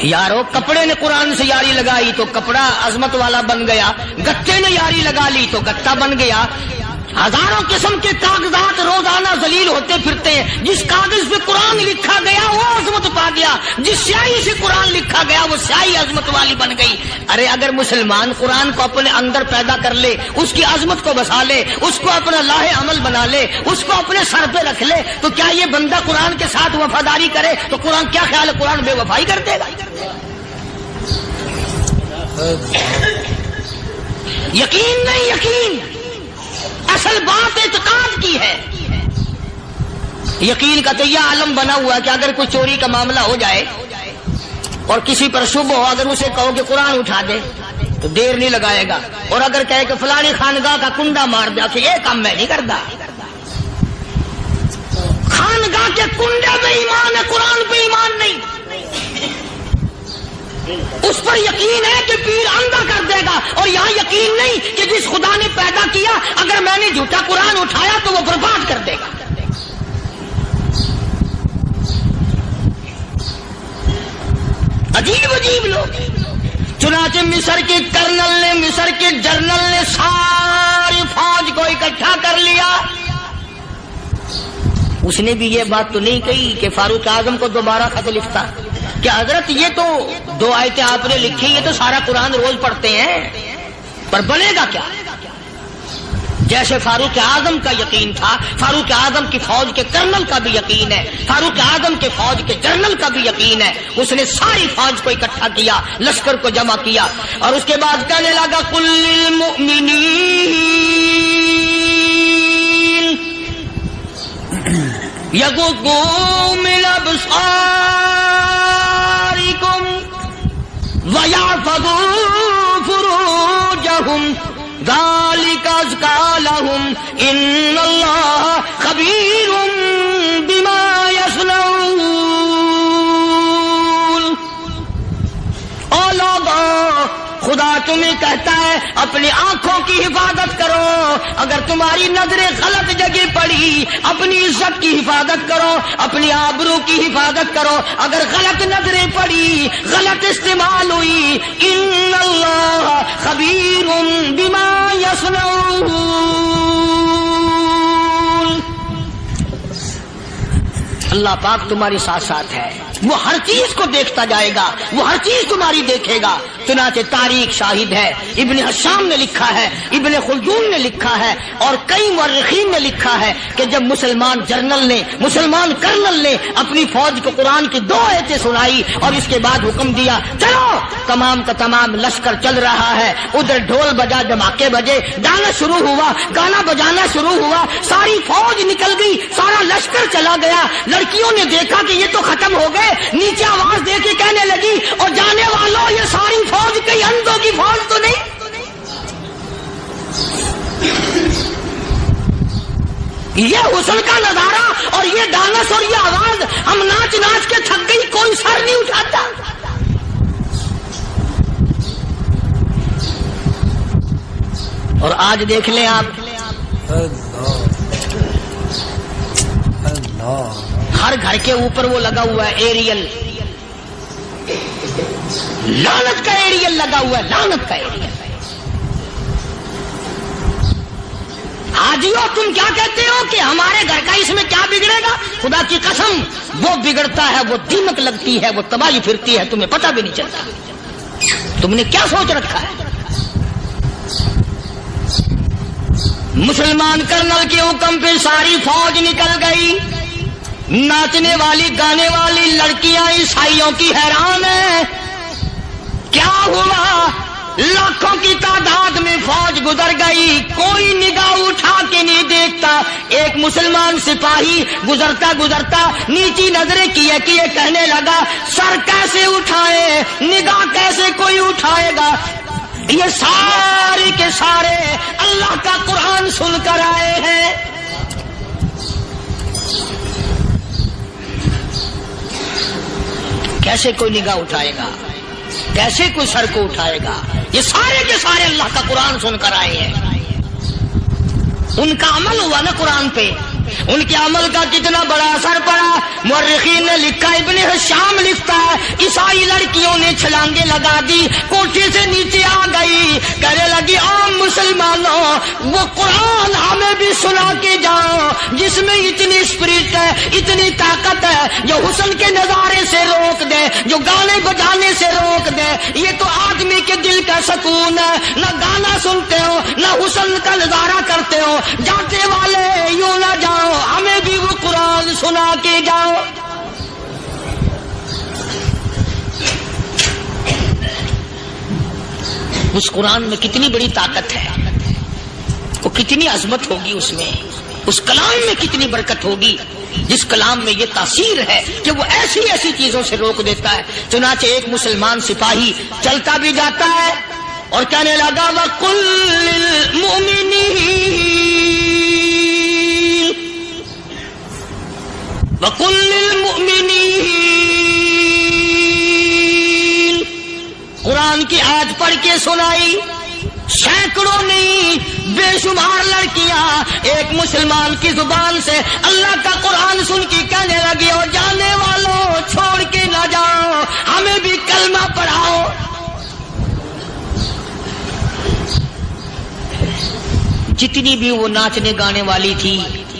یارو کپڑے نے قرآن سے یاری لگائی تو کپڑا عظمت والا بن گیا، گتے نے یاری لگا لی تو گتا بن گیا۔ ہزاروں قسم کے کاغذات روزانہ ذلیل ہوتے پھرتے ہیں، جس کاغذ پہ قرآن لکھا گیا وہ عظمت پا گیا، جس سیاہی سے قرآن لکھا گیا وہ سیاہی عظمت والی بن گئی۔ ارے اگر مسلمان قرآن کو اپنے اندر پیدا کر لے، اس کی عظمت کو بسا لے، اس کو اپنا لاہ عمل بنا لے، اس کو اپنے سر پہ رکھ لے، تو کیا یہ بندہ قرآن کے ساتھ وفاداری کرے تو قرآن کیا خیال ہے قرآن بے وفائی کر دے گا؟ یقین نہیں، یقین اصل بات اعتقاد کی ہے۔ یقین کا تو یہ عالم بنا ہوا ہے کہ اگر کوئی چوری کا معاملہ ہو جائے اور کسی پر شبہ ہو، اگر اسے کہو کہ قرآن اٹھا دے تو دیر نہیں لگائے گا، اور اگر کہے کہ فلانی خانگاہ کا کنڈا مار دیا کہ یہ کام میں نہیں کرتا۔ خانگاہ کے کنڈے پہ ایمان ہے، قرآن پہ ایمان نہیں۔ اس پر یقین ہے کہ پیر اندھا کر دے گا، اور یہاں یقین نہیں کہ جس خدا نے پیدا کیا اگر میں نے جھوٹا قرآن اٹھایا تو وہ برباد کر دے گا۔ عجیب عجیب لوگ۔ چنانچہ مصر کے کرنل نے، مصر کے جنرل نے ساری فوج کو اکٹھا کر لیا۔ اس نے بھی یہ بات تو نہیں کہی کہ فاروق اعظم کو دوبارہ خط لکھتا کہ حضرت یہ تو 2 آیتیں آپ نے لکھی، یہ تو سارا قرآن روز پڑھتے ہیں، پر بنے گا کیا؟ جیسے فاروق اعظم کا یقین تھا، فاروق اعظم کی فوج کے کرنل کا بھی یقین ہے، فاروق اعظم کے فوج کے جنرل کا بھی یقین ہے۔ اس نے ساری فوج کو اکٹھا کیا، لشکر کو جمع کیا، اور اس کے بعد کہنے لگا قل للمؤمنین یغضوا من ابصارکم وَيَحْفَظُوا فُرُوجَهُمْ ذَلِكَ أَزْكَىٰ لَهُمْ إِنَّ اللَّهَ خَبِيرٌ بِمَا يَصْنَعُونَ۔ او لوگو، خدا تمہیں کہتا ہے اپنی آنکھوں کی حفاظت کرو، اگر تمہاری نظریں غلط جگہ پڑی اپنی عزت کی حفاظت کرو، اپنی آبرو کی حفاظت کرو۔ اگر غلط نظریں پڑی، غلط استعمال ہوئی، ان اللہ خبیر بما یصنعون، اللہ پاک تمہارے ساتھ ساتھ ہے، وہ ہر چیز کو دیکھتا جائے گا، وہ ہر چیز تمہاری دیکھے گا۔ چنانچہ تاریخ شاہد ہے، ابن حشام نے لکھا ہے، ابن خلدون نے لکھا ہے، اور کئی مورخین نے لکھا ہے کہ جب مسلمان جنرل نے، مسلمان کرنل نے اپنی فوج کو قرآن کی 2 آیتیں سنائی اور اس کے بعد حکم دیا چلو، تمام کا تمام لشکر چل رہا ہے، ادھر ڈھول بجا، دھماکے بجے، گانا شروع ہوا، گانا بجانا شروع ہوا، ساری فوج نکل گئی، سارا لشکر چلا گیا۔ لڑکیوں نے دیکھا کہ یہ تو ختم ہو گئے، نیچے آواز دے کے کہنے لگی اور جانے والوں یہ ساری فوج کئی اندھوں کی فوج تو نہیں؟ یہ حسن کا نظارہ اور یہ ڈانس اور یہ آواز، ہم ناچ ناچ کے تھک گئی، کوئی سر نہیں اٹھاتا۔ اور آج دیکھ لیں آپ، ہر گھر کے اوپر وہ لگا ہوا ہے ایریل، لعنت کا ایریل لگا ہوا ہے، لعنت کا ایریل۔ حاجیو تم کیا کہتے ہو کہ ہمارے گھر کا اس میں کیا بگڑے گا؟ خدا کی قسم وہ بگڑتا ہے، وہ دیمک لگتی ہے، وہ تباہی پھرتی ہے، تمہیں پتہ بھی نہیں چلتا۔ تم نے کیا سوچ رکھا ہے؟ مسلمان کرنل کے حکم پہ ساری فوج نکل گئی، ناچنے والی گانے والی لڑکیاں عیسائیوں کی حیران ہیں، کیا ہوا؟ لاکھوں کی تعداد میں فوج گزر گئی، کوئی نگاہ اٹھا کے نہیں دیکھتا۔ ایک مسلمان سپاہی گزرتا گزرتا نیچی نظریں کیے کیے کہنے لگا سر کیسے اٹھائے، نگاہ کیسے کوئی اٹھائے گا؟ یہ سارے کے سارے اللہ کا قرآن سن کر آئے ہیں۔ کیسے کوئی نگاہ اٹھائے گا؟ کیسے کوئی سر کو اٹھائے گا؟ یہ سارے کے سارے اللہ کا قرآن سن کر آئے ہیں، ان کا عمل ہوا نا قرآن پہ۔ ان کے عمل کا کتنا بڑا اثر پڑا۔ مورخین نے لکھا، ابن ہشام لکھتا ہے عیسائی لڑکیوں نے چھلانگیں لگا دی، کوٹھی سے نیچے آ گئی، کہنے لگی عام مسلمانوں وہ قرآن ہمیں بھی سنا کے جاؤ جس میں اتنی اسپرٹ ہے، اتنی طاقت ہے، جو حسن کے نظارے سے روک دے، جو گانے بجانے سے روک دے۔ یہ تو آدمی کے دل کا سکون ہے، نہ گانا سنتے ہو نہ حسن کا نظارہ کرتے ہو، جاتے والے یوں نہ جاؤ، ہمیں بھی وہ قرآن سنا کے جاؤ۔ اس قرآن میں کتنی بڑی طاقت ہے، وہ کتنی عظمت ہوگی، اس میں اس کلام میں کتنی برکت ہوگی، جس کلام میں یہ تاثیر ہے کہ وہ ایسی ایسی چیزوں سے روک دیتا ہے۔ چنانچہ ایک مسلمان سپاہی چلتا بھی جاتا ہے اور کہنے لگا وَقُلْ لِلْمُؤْمِنِينَ، قرآن کی آیت پڑھ کے سنائی۔ سینکڑوں نہیں بے شمار لڑکیاں ایک مسلمان کی زبان سے اللہ کا قرآن سن کے کہنے لگی، اور جانے والوں چھوڑ کے نہ جاؤ، ہمیں بھی کلمہ پڑھاؤ۔ جتنی بھی وہ ناچنے گانے والی تھی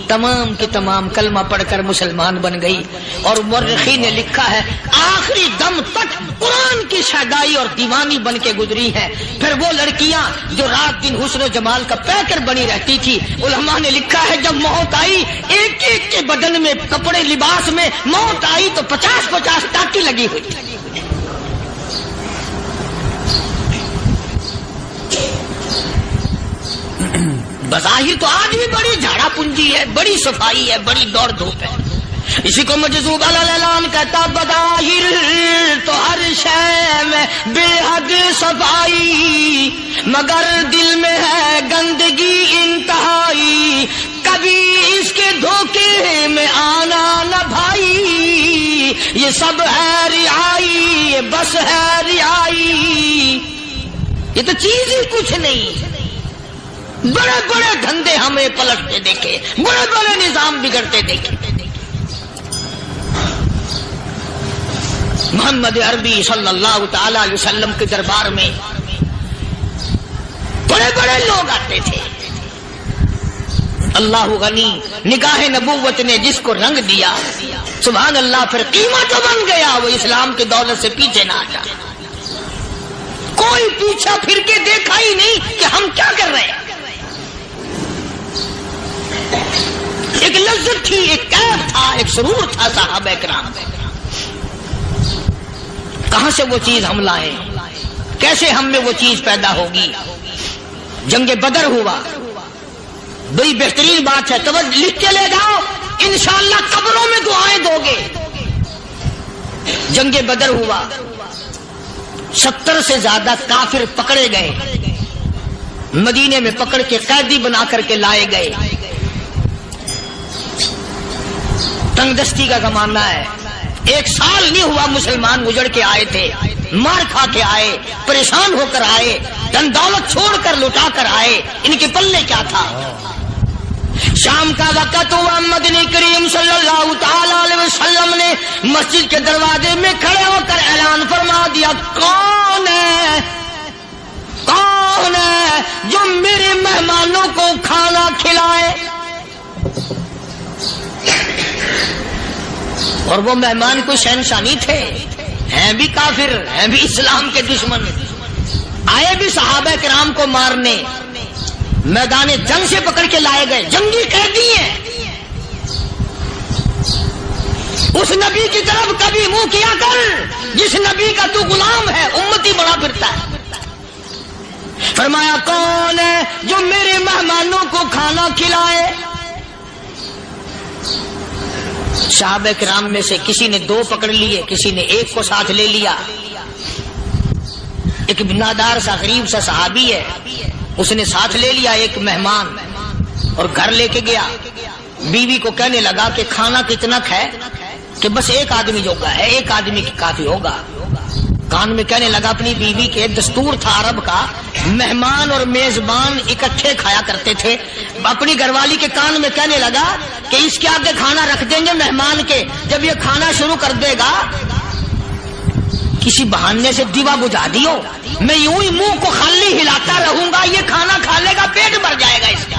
تمام کی تمام کلمہ پڑھ کر مسلمان بن گئی، اور مورخین نے لکھا ہے آخری دم تک قرآن کی شیدائی اور دیوانی بن کے گزری ہے۔ پھر وہ لڑکیاں جو رات دن حسن و جمال کا پیکر بنی رہتی تھی، علماء نے لکھا ہے جب موت آئی ایک ایک کے بدن میں کپڑے لباس میں موت آئی تو 50-50 ٹاکی لگی ہوئی تھی۔ بظاہر تو آج بھی بڑی جھاڑا پنجی ہے، بڑی صفائی ہے، بڑی دوڑ دھوپ ہے۔ اسی کو مجذوب الاعلان کہتا بظاہر تو ہر شے میں بے حد صفائی، مگر دل میں ہے گندگی انتہائی، کبھی اس کے دھوکے میں آنا نہ بھائی، یہ سب ہے رعائی، یہ بس ہے رعائی، یہ تو چیز ہی کچھ نہیں۔ بڑے بڑے دھندے ہمیں پلٹتے دیکھے، بڑے بڑے نظام بگڑتے دیکھے۔ محمد عربی صلی اللہ تعالی علیہ وسلم کے دربار میں بڑے بڑے لوگ آتے تھے۔ اللہ غنی، نگاہ نبوت نے جس کو رنگ دیا سبحان اللہ، پھر قیمت بن گیا، وہ اسلام کی دولت سے پیچھے نہ ہٹا۔ کوئی پیچھا پھر کے دیکھا ہی نہیں کہ ہم کیا کر رہے ہیں۔ ایک لذت تھی، ایک کیف تھا، ایک سرور تھا صحابہ کرام۔ کہاں سے وہ چیز ہم لائیں، کیسے ہم میں وہ چیز پیدا ہوگی؟ جنگ بدر ہوا، بڑی بہترین بات ہے، توجہ لکھ کے لے جاؤ، انشاءاللہ قبروں میں دعائیں دو گے۔ جنگ بدر ہوا، 70 سے زیادہ کافر پکڑے گئے، مدینے میں پکڑ کے قیدی بنا کر کے لائے گئے۔ تنگ دستی کا زمانہ ہے، 1 سال نہیں ہوا مسلمان اجڑ کے آئے تھے، مار کھا کے آئے، پریشان ہو کر آئے، دن دولت چھوڑ کر لٹا کر آئے، ان کے پلے کیا تھا؟ شام کا وقت ہوا، مدنی کریم صلی اللہ تعالی علیہ وسلم نے مسجد کے دروازے میں کھڑے ہو کر اعلان فرما دیا، کون ہے جو میرے مہمانوں کو کھانا کھلائے؟ اور وہ مہمان کوئی شہنشاہ نہیں تھے، ہیں بھی کافر، ہیں بھی اسلام کے دشمن، آئے بھی صحابہ کرام کو مارنے، میدان جنگ سے پکڑ کے لائے گئے، جنگی قیدی ہیں۔ اس نبی کی طرف کبھی منہ کیا کر جس نبی کا تو غلام ہے، امتی بڑا پھرتا ہے۔ فرمایا کون ہے جو میرے مہمانوں کو کھانا کھلائے؟ صحابہ کرام میں سے کسی نے 2 پکڑ لیے، کسی نے 1 کو ساتھ لے لیا۔ ایک بنادار سا غریب سا صحابی ہے، اس نے ساتھ لے لیا ایک مہمان اور گھر لے کے گیا، بیوی کو کہنے لگا کہ کھانا کتنا ہے، کہ بس 1 آدمی جوگا ہے، 1 آدمی کی کافی ہوگا۔ کان میں کہنے لگا اپنی بیوی کے، دستور تھا عرب کا، مہمان اور میزبان اکٹھے کھایا کرتے تھے، اپنی گھر والی کے کان میں کہنے لگا کہ اس کے آگے کھانا رکھ دیں گے مہمان کے، جب یہ کھانا شروع کر دے گا کسی بہانے سے دیوا بجھا دیو، میں یوں ہی منہ کو خالی ہلاتا رہوں گا، یہ کھانا کھا لے گا، پیٹ بھر جائے گا اس کا۔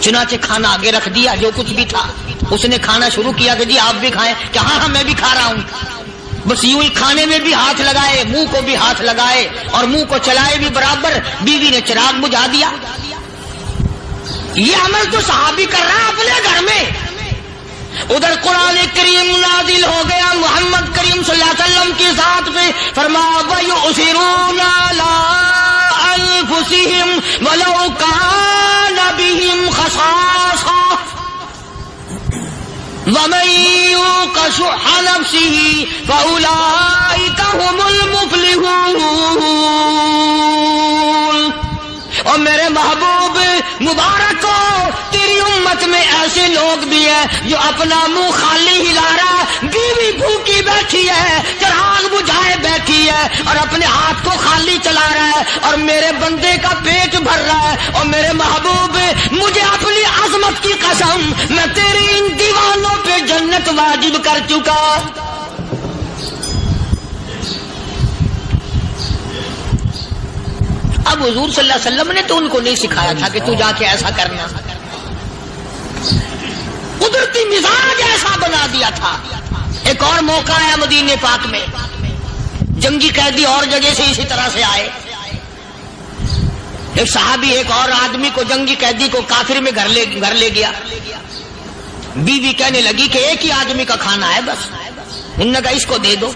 چنانچہ کھانا آگے رکھ دیا، جو کچھ بھی تھا اس نے کھانا شروع کیا کہ جی آپ بھی کھائیں، کہ ہاں ہاں میں بھی کھا رہا ہوں۔ بس یوں ہی کھانے میں بھی ہاتھ لگائے، منہ کو بھی ہاتھ لگائے اور منہ کو چلائے بھی برابر، بیوی نے چراغ بجھا دیا۔ یہ عمل تو صحابی کر رہا ہے اپنے گھر میں۔ ادھر قرآن کریم نازل ہو گیا محمد کریم صلی اللہ علیہ وسلم کی ذات پہ، فرمایا وَيُؤْثِرُونَ عَلَىٰ أَنفُسِهِمْ وَلَوْ كَانَ بِهِمْ خَصَاصَةٌ وَمَن يُوقَ شُحَّ نَفْسِهِ فَأُولَٰئِكَ هُمُ الْمُفْلِحُونَ۔ اور میرے محبوب مبارک ہو، تیری امت میں ایسے لوگ بھی ہیں جو اپنا منہ خالی ہلا رہا ہے، بیوی بھوکی بیٹھی ہے، چراغ بجھائے بیٹھی ہے اور اپنے ہاتھ کو خالی چلا رہا ہے، اور میرے بندے کا پیٹ بھر رہا ہے۔ اور میرے محبوب مجھے اپنی عظمت کی قسم، میں تیری ان دیوانوں پہ جنت واجب کر چکا۔ اب حضور صلی اللہ علیہ وسلم نے تو ان کو نہیں سکھایا تھا کہ تو جا کے ایسا کرنا، قدرتی مزاج ایسا بنا دیا تھا۔ ایک اور موقع آیا مدینے پاک میں، جنگی قیدی اور جگہ سے اسی طرح سے آئے، ایک صحابی ایک اور آدمی کو، جنگی قیدی کو کافر میں گھر لے گیا۔ بیوی کہنے لگی کہ ایک ہی آدمی کا کھانا ہے بس، انہوں نے کہا اس کو دے دو۔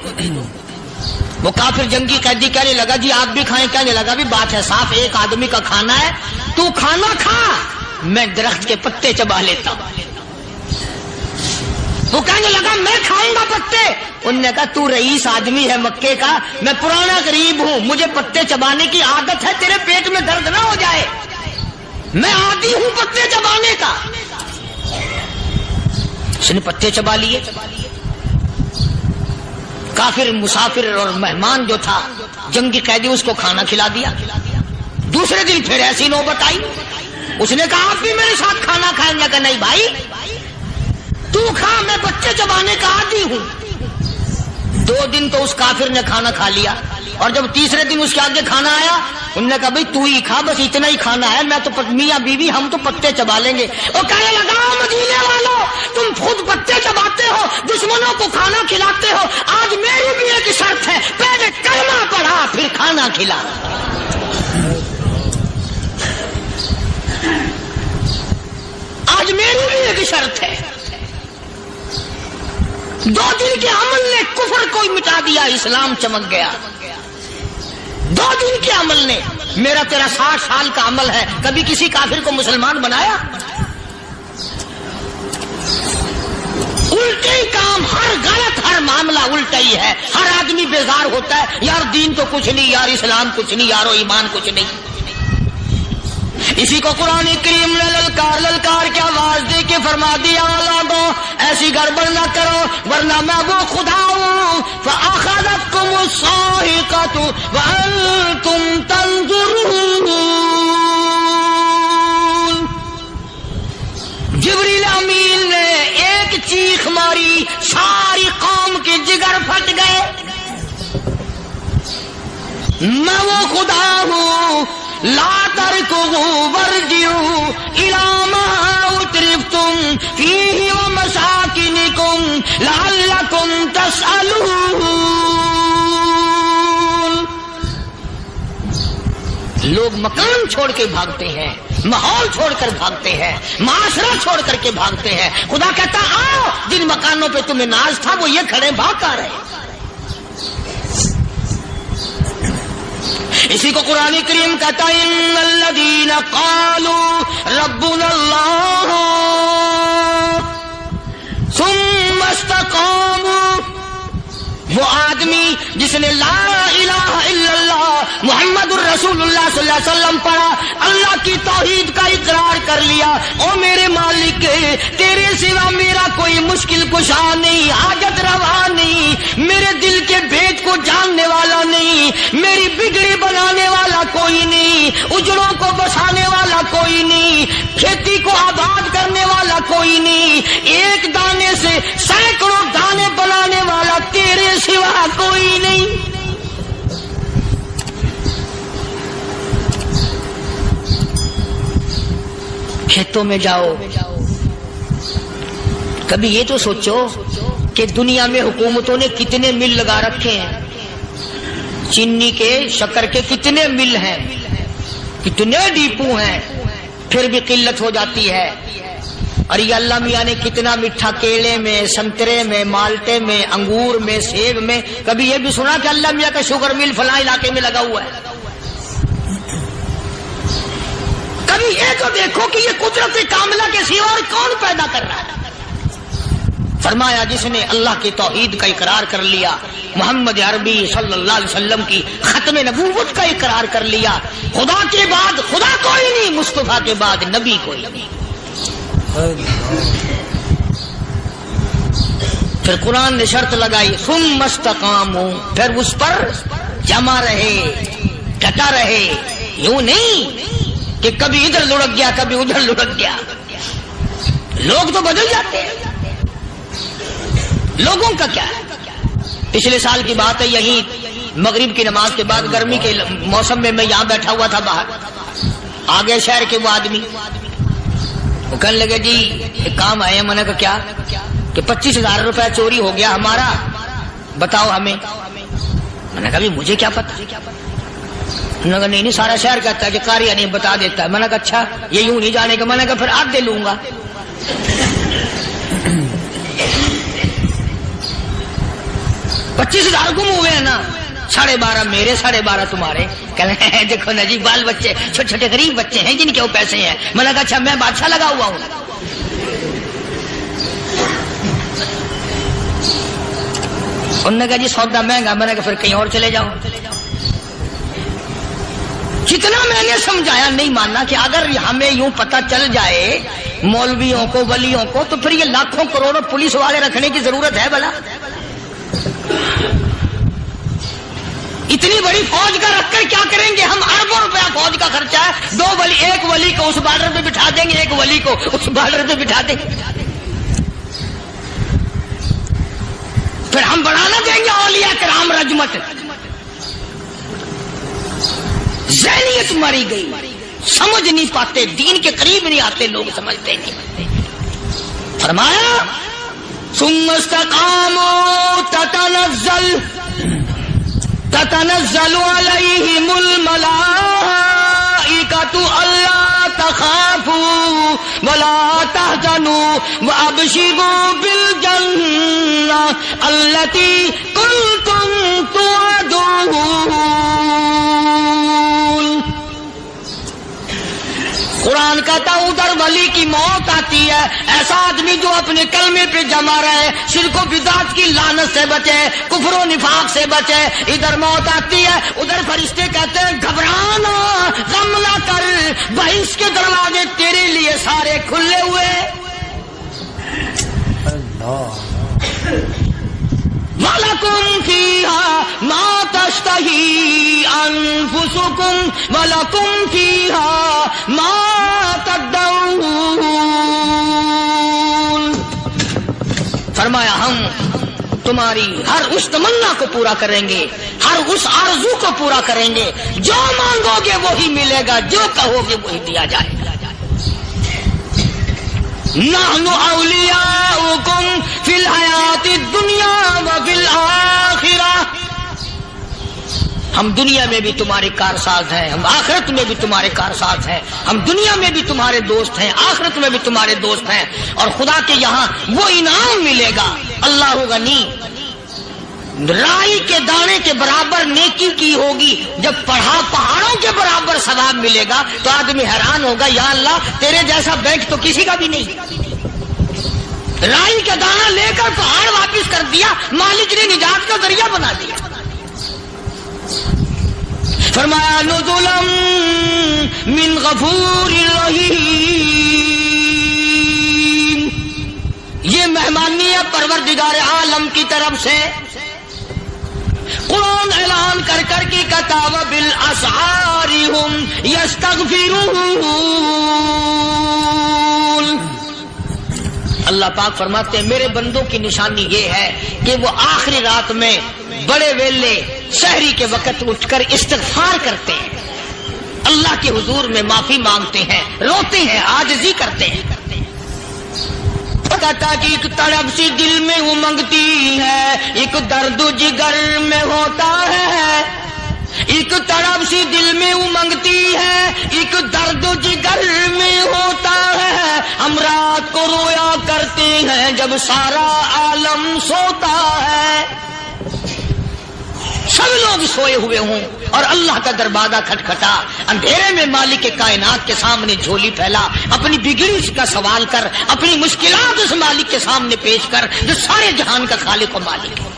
وہ کافر جنگی قیدی کہنے لگا جی آپ بھی کھائیں، کہنے لگا بھی بات ہے صاف، ایک آدمی کا کھانا ہے، تو کھانا کھا، میں درخت کے پتے چبا لیتا ہوں۔ وہ کہنے لگا میں کھاؤں گا پتے، انہوں نے کہا تو رئیس آدمی ہے مکے کا، میں پرانا غریب ہوں، مجھے پتے چبانے کی عادت ہے، تیرے پیٹ میں درد نہ ہو جائے، میں عادی ہوں پتے چبانے کا۔ اس نے پتے چبا لیے۔ کافر مسافر اور مہمان جو تھا جنگی قیدی، اس کو کھانا کھلا دیا۔ دوسرے دن پھر ایسی نوبت آئی، اس نے کہا آپ بھی میرے ساتھ کھانا کھائیں گے؟ کہ نہیں بھائی تو کھا، میں بچے چبانے کا عادی ہوں۔ 2 دن تو اس کافر نے کھانا کھا لیا، اور جب تیسرے دن اس کے آگے کھانا آیا، انہوں نے کہا بھائی تو ہی کھا، بس اتنا ہی کھانا ہے، میں تو میاں بیوی ہم تو پتے چبا لیں گے۔ اور کہنے لگا مدینے والوں تم خود پتے چباتے ہو، دشمنوں کو کھانا کھلاتے ہو، آج میری بھی ایک شرط ہے، پہلے کلمہ پڑھا پھر کھانا کھلا۔ آج میری بھی ایک شرط ہے۔ 2 دن کے عمل نے کفر کو مٹا دیا، اسلام چمک گیا۔ 2 دن کے عمل نے، میرا تیرا 60 سال کا عمل ہے، کبھی کسی کافر کو مسلمان بنایا؟ الٹے ہی کام، ہر غلط، ہر معاملہ الٹا ہی ہے، ہر آدمی بیزار ہوتا ہے، یار دین تو کچھ نہیں، یار اسلام کچھ نہیں، یارو ایمان کچھ نہیں۔ اسی کو قرآن کریم نے للکار کے آواز دے کے فرما دیا لوگوں ایسی گڑبڑ نہ کرو ورنہ میں وہ خدا ہوں فأخذتكم الصاعقة وأنتم تنظرون۔ جبریل امین نے ایک چیخ ماری، ساری قوم کے جگر پھٹ گئے۔ میں وہ خدا ہوں لا تركضوا وارجعوا إلى ما أترفتم فيه ومساكنكم لعلكم تسألون۔ لوگ مکان چھوڑ کے بھاگتے ہیں، ماحول چھوڑ کر بھاگتے ہیں، معاشرہ چھوڑ کر کے بھاگتے ہیں۔ خدا کہتا آؤ جن مکانوں پہ تمہیں ناز تھا وہ یہ کھڑے بھاگ کر رہے۔ اسی کو قرآن کریم کہتا ہے ان الذین قالوا ربنا اللہ ثم استقاموا، وہ آدمی جس نے لا الہ الا اللہ محمد الرسول اللہ صلی اللہ علیہ وسلم پڑھا، اللہ کی توحید کا اقرار کر لیا، او میرے مالک کے تیرے سوا میرا کوئی مشکل کشا نہیں، حاجت روا نہیں، میرے دل کے بھید کو جاننے والا نہیں، میری بگڑی بنانے والا کوئی نہیں، اجڑوں کو بسانے والا کوئی نہیں، کھیتی کو آباد کرنے والا کوئی نہیں، ایک دانے سے سینکڑوں دانے بنانے والا تیرے سوا کوئی نہیں۔ کھیتوں میں جاؤ، کبھی یہ تو سوچو کہ دنیا میں حکومتوں نے کتنے مل لگا رکھے ہیں، چینی کے، شکر کے کتنے مل ہیں، کتنے ڈیپو ہیں، پھر بھی قلت ہو جاتی ہے۔ اور یہ اللہ میاں نے کتنا میٹھا کیلے میں، سنترے میں، مالٹے میں، انگور میں، سیب میں، کبھی یہ بھی سنا کہ اللہ میاں کا شوگر مل فلاں علاقے میں لگا ہوا ہے؟ کبھی یہ تو دیکھو کہ یہ قدرت کاملہ کے سوا اور کون پیدا کر رہا ہے؟ فرمایا جس نے اللہ کی توحید کا اقرار کر لیا، محمد عربی صلی اللہ علیہ وسلم کی ختم نبوت کا اقرار کر لیا، خدا کے بعد خدا کوئی نہیں، مصطفیٰ کے بعد نبی کوئی نہیں۔ پھر قرآن نے شرط لگائی ثم استقاموا، پھر اس پر جمع رہے، ڈٹا رہے، یوں نہیں کہ کبھی ادھر لڑک گیا کبھی ادھر لڑک گیا۔ لوگ تو بدل جاتے ہیں، لوگوں کا کیا ہے؟ پچھلے سال کی بات ہے، یہی مغرب کی نماز کے بعد گرمی کے موسم میں یہاں بیٹھا ہوا تھا، باہر آگے شہر کے وہ آدمی، وہ کہنے لگے جی ایک کام آئے ہیں۔ میں نے کہا کیا؟ کہ 25,000 روپے چوری ہو گیا ہمارا، بتاؤ ہمیں۔ میں نے کہا مجھے کیا پتا؟ انہوں نے کہا نہیں سارا شہر کہتا ہے کہ قاریہ نہیں بتا دیتا ہے۔ میں نے کہا اچھا یہ یوں نہیں جانے کا؟ میں نے کہا پھر آدھے لوں گا۔ 25,000 گم ہوئے ہیں نا، 12.5 میرے 12.5 تمہارے۔ کہنے ہیں دیکھو نا جی بال بچے چھوٹے چھوٹے غریب بچے ہیں جن کے وہ پیسے ہیں۔ میں نے کہا اچھا میں بادشاہ لگا ہوا ہوں؟ انہوں نے کہا جی سودا مہنگا۔ میں نے کہا پھر کہیں اور چلے جاؤ۔ جتنا میں نے سمجھایا نہیں ماننا کہ اگر ہمیں یوں پتہ چل جائے مولویوں کو، ولیوں کو، تو پھر یہ لاکھوں کروڑوں پولیس والے رکھنے کی ضرورت ہے بھلا؟ اتنی بڑی فوج کا رکھ کر کیا کریں گے ہم؟ اربوں روپیہ فوج کا خرچہ ہے، ایک ولی کو اس بارڈر پہ بٹھا دیں گے، ایک ولی کو اس بارڈر پہ بٹھا دیں گے، پھر ہم بڑھانا دیں گے اولیاء کرام رجمت۔ ذہنیت ماری گئی، سمجھ نہیں پاتے، دین کے قریب نہیں آتے لوگ، سمجھتے نہیں۔ فرمایا ثم استقاموا تتنزل علیہم الملائکۃ الا تخافوا ولا تحزنوا وابشروا بالجنہ التی کنتم توعدون۔ قرآن کہتا ہے ادھر ولی کی موت آتی ہے، ایسا آدمی جو اپنے کلمے پہ جمع رہے، شرک و بدعت کی لعنت سے بچے، کفر و نفاق سے بچے۔ ادھر موت آتی ہے، ادھر فرشتے کہتے ہیں گھبرانا، غم نہ کر، بہشت کے دروازے تیرے لیے سارے کھلے ہوئے۔ وَلَكُمْ فِيهَا مَا تَشْتَهِي أَنفُسُكُمْ وَلَكُمْ فِيهَا مَا تَدَّعُونَ۔ فرمایا ہم تمہاری ہر اس تمنا کو پورا کریں گے، ہر اس آرزو کو پورا کریں گے، جو مانگو گے وہی ملے گا، جو کہو گے وہی دیا جائے گا۔ نحن اولیاؤکم فی الحیات الدنیا وفی الآخرہ، ہم دنیا میں بھی تمہارے کارساز ہیں، ہم آخرت میں بھی تمہارے کارساز ہیں، ہم دنیا میں بھی تمہارے دوست ہیں، آخرت میں بھی تمہارے دوست ہیں، اور خدا کے یہاں وہ انعام ملے گا۔ اللہ غنی، رائی کے دانے کے برابر نیکی کی ہوگی، جب پہاڑوں کے برابر ثواب ملے گا تو آدمی حیران ہوگا، یا اللہ تیرے جیسا بینک تو کسی کا بھی نہیں۔ رائی کا دانہ لے کر پہاڑ واپس کر دیا، مالک نے نجات کا ذریعہ بنا دیا۔ فرمایا نزلا من غفور رحیم، فرمائی ہے پروردگار عالم کی طرف سے. قرآن اعلان کر کر کے کہتا وبالاسحار هم یستغفرون. اللہ پاک فرماتے ہیں میرے بندوں کی نشانی یہ ہے کہ وہ آخری رات میں بڑے ویلے سحری کے وقت اٹھ کر استغفار کرتے ہیں, اللہ کے حضور میں معافی مانگتے ہیں, روتے ہیں, عاجزی کرتے ہیں. کہتا کہ ایک تڑپ سی دل میں امنگتی ہے, ایک درد جگر میں ہوتا ہے. ایک تڑپ سی دل میں امنگتی ہے, ایک درد جگر میں ہوتا ہے. ہم رات کو رویا کرتے ہیں جب سارا عالم سوتا ہے. سب لوگ سوئے ہوئے ہوں اور اللہ کا دروازہ کھٹکھٹا, اندھیرے میں مالک کے کائنات کے سامنے جھولی پھیلا, اپنی بگڑی کا سوال کر, اپنی مشکلات اس مالک کے سامنے پیش کر جو سارے جہان کا خالق و مالک ہے.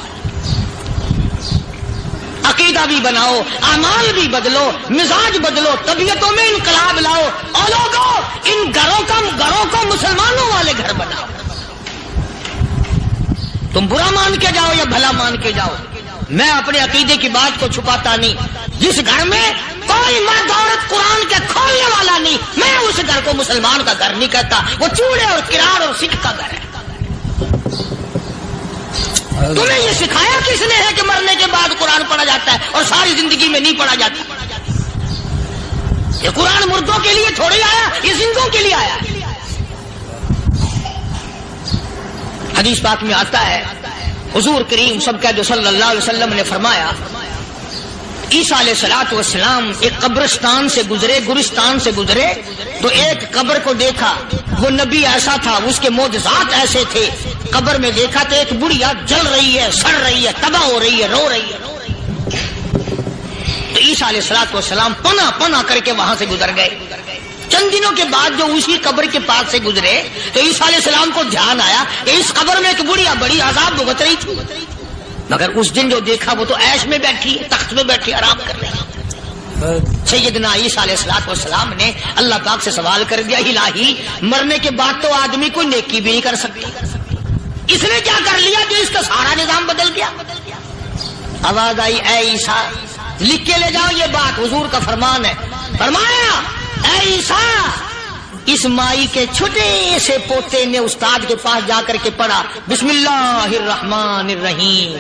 عقیدہ بھی بناؤ, اعمال بھی بدلو, مزاج بدلو, طبیعتوں میں انقلاب لاؤ, اور لوگوں ان گھروں کو مسلمانوں والے گھر بناؤ. تم برا مان کے جاؤ یا بھلا مان کے جاؤ, میں اپنے عقیدے کی بات کو چھپاتا نہیں. جس گھر میں کوئی مرد عورت قرآن کے کھولنے والا نہیں, میں اس گھر کو مسلمان کا گھر نہیں کہتا, وہ چوڑے اور کرار اور سکھ کا گھر ہے. تمہیں یہ سکھایا کس نے ہے کہ مرنے کے بعد قرآن پڑھا جاتا ہے اور ساری زندگی میں نہیں پڑھا جاتا؟ یہ قرآن مردوں کے لیے تھوڑی آیا, یہ زندوں کے لیے آیا. حدیث پاک میں آتا ہے حضور کریم سب کا جو صلی اللہ علیہ وسلم نے فرمایا, عیسیٰ علیہ الصلوۃ والسلام ایک قبرستان سے گزرے, گورستان سے گزرے, تو ایک قبر کو دیکھا. وہ نبی ایسا تھا, اس کے معجزات ایسے تھے. قبر میں دیکھا تو ایک بڑھیا جل رہی ہے, سڑ رہی ہے, تباہ ہو رہی ہے, رو رہی ہے. تو عیسیٰ علیہ الصلوۃ والسلام پناہ کر کے وہاں سے گزر گئے. چند دنوں کے بعد جو اسی قبر کے پاس سے گزرے تو عیسیٰ علیہ السلام کو دھیان آیا کہ اس قبر میں ایک بڑھیا بڑی عذاب بھگت رہی تھی, مگر اس دن جو دیکھا وہ تو عیش میں بیٹھی, تخت میں بیٹھی آرام کر رہی. سیدنا عیسیٰ علیہ الصلوۃ والسلام نے اللہ پاک سے سوال کر دیا, الہی مرنے کے بعد تو آدمی کوئی نیکی بھی نہیں کر سکتا, اس نے کیا کر لیا کہ اس کا سارا نظام بدل گیا؟ آواز آئی اے عیسیٰ لکھ کے لے جاؤ یہ بات, حضور کا فرمان ہے. فرمایا اے عیسیٰ, اس مائی کے چھوٹے سے پوتے نے استاد کے پاس جا کر کے پڑھا بسم اللہ الرحمن الرحیم.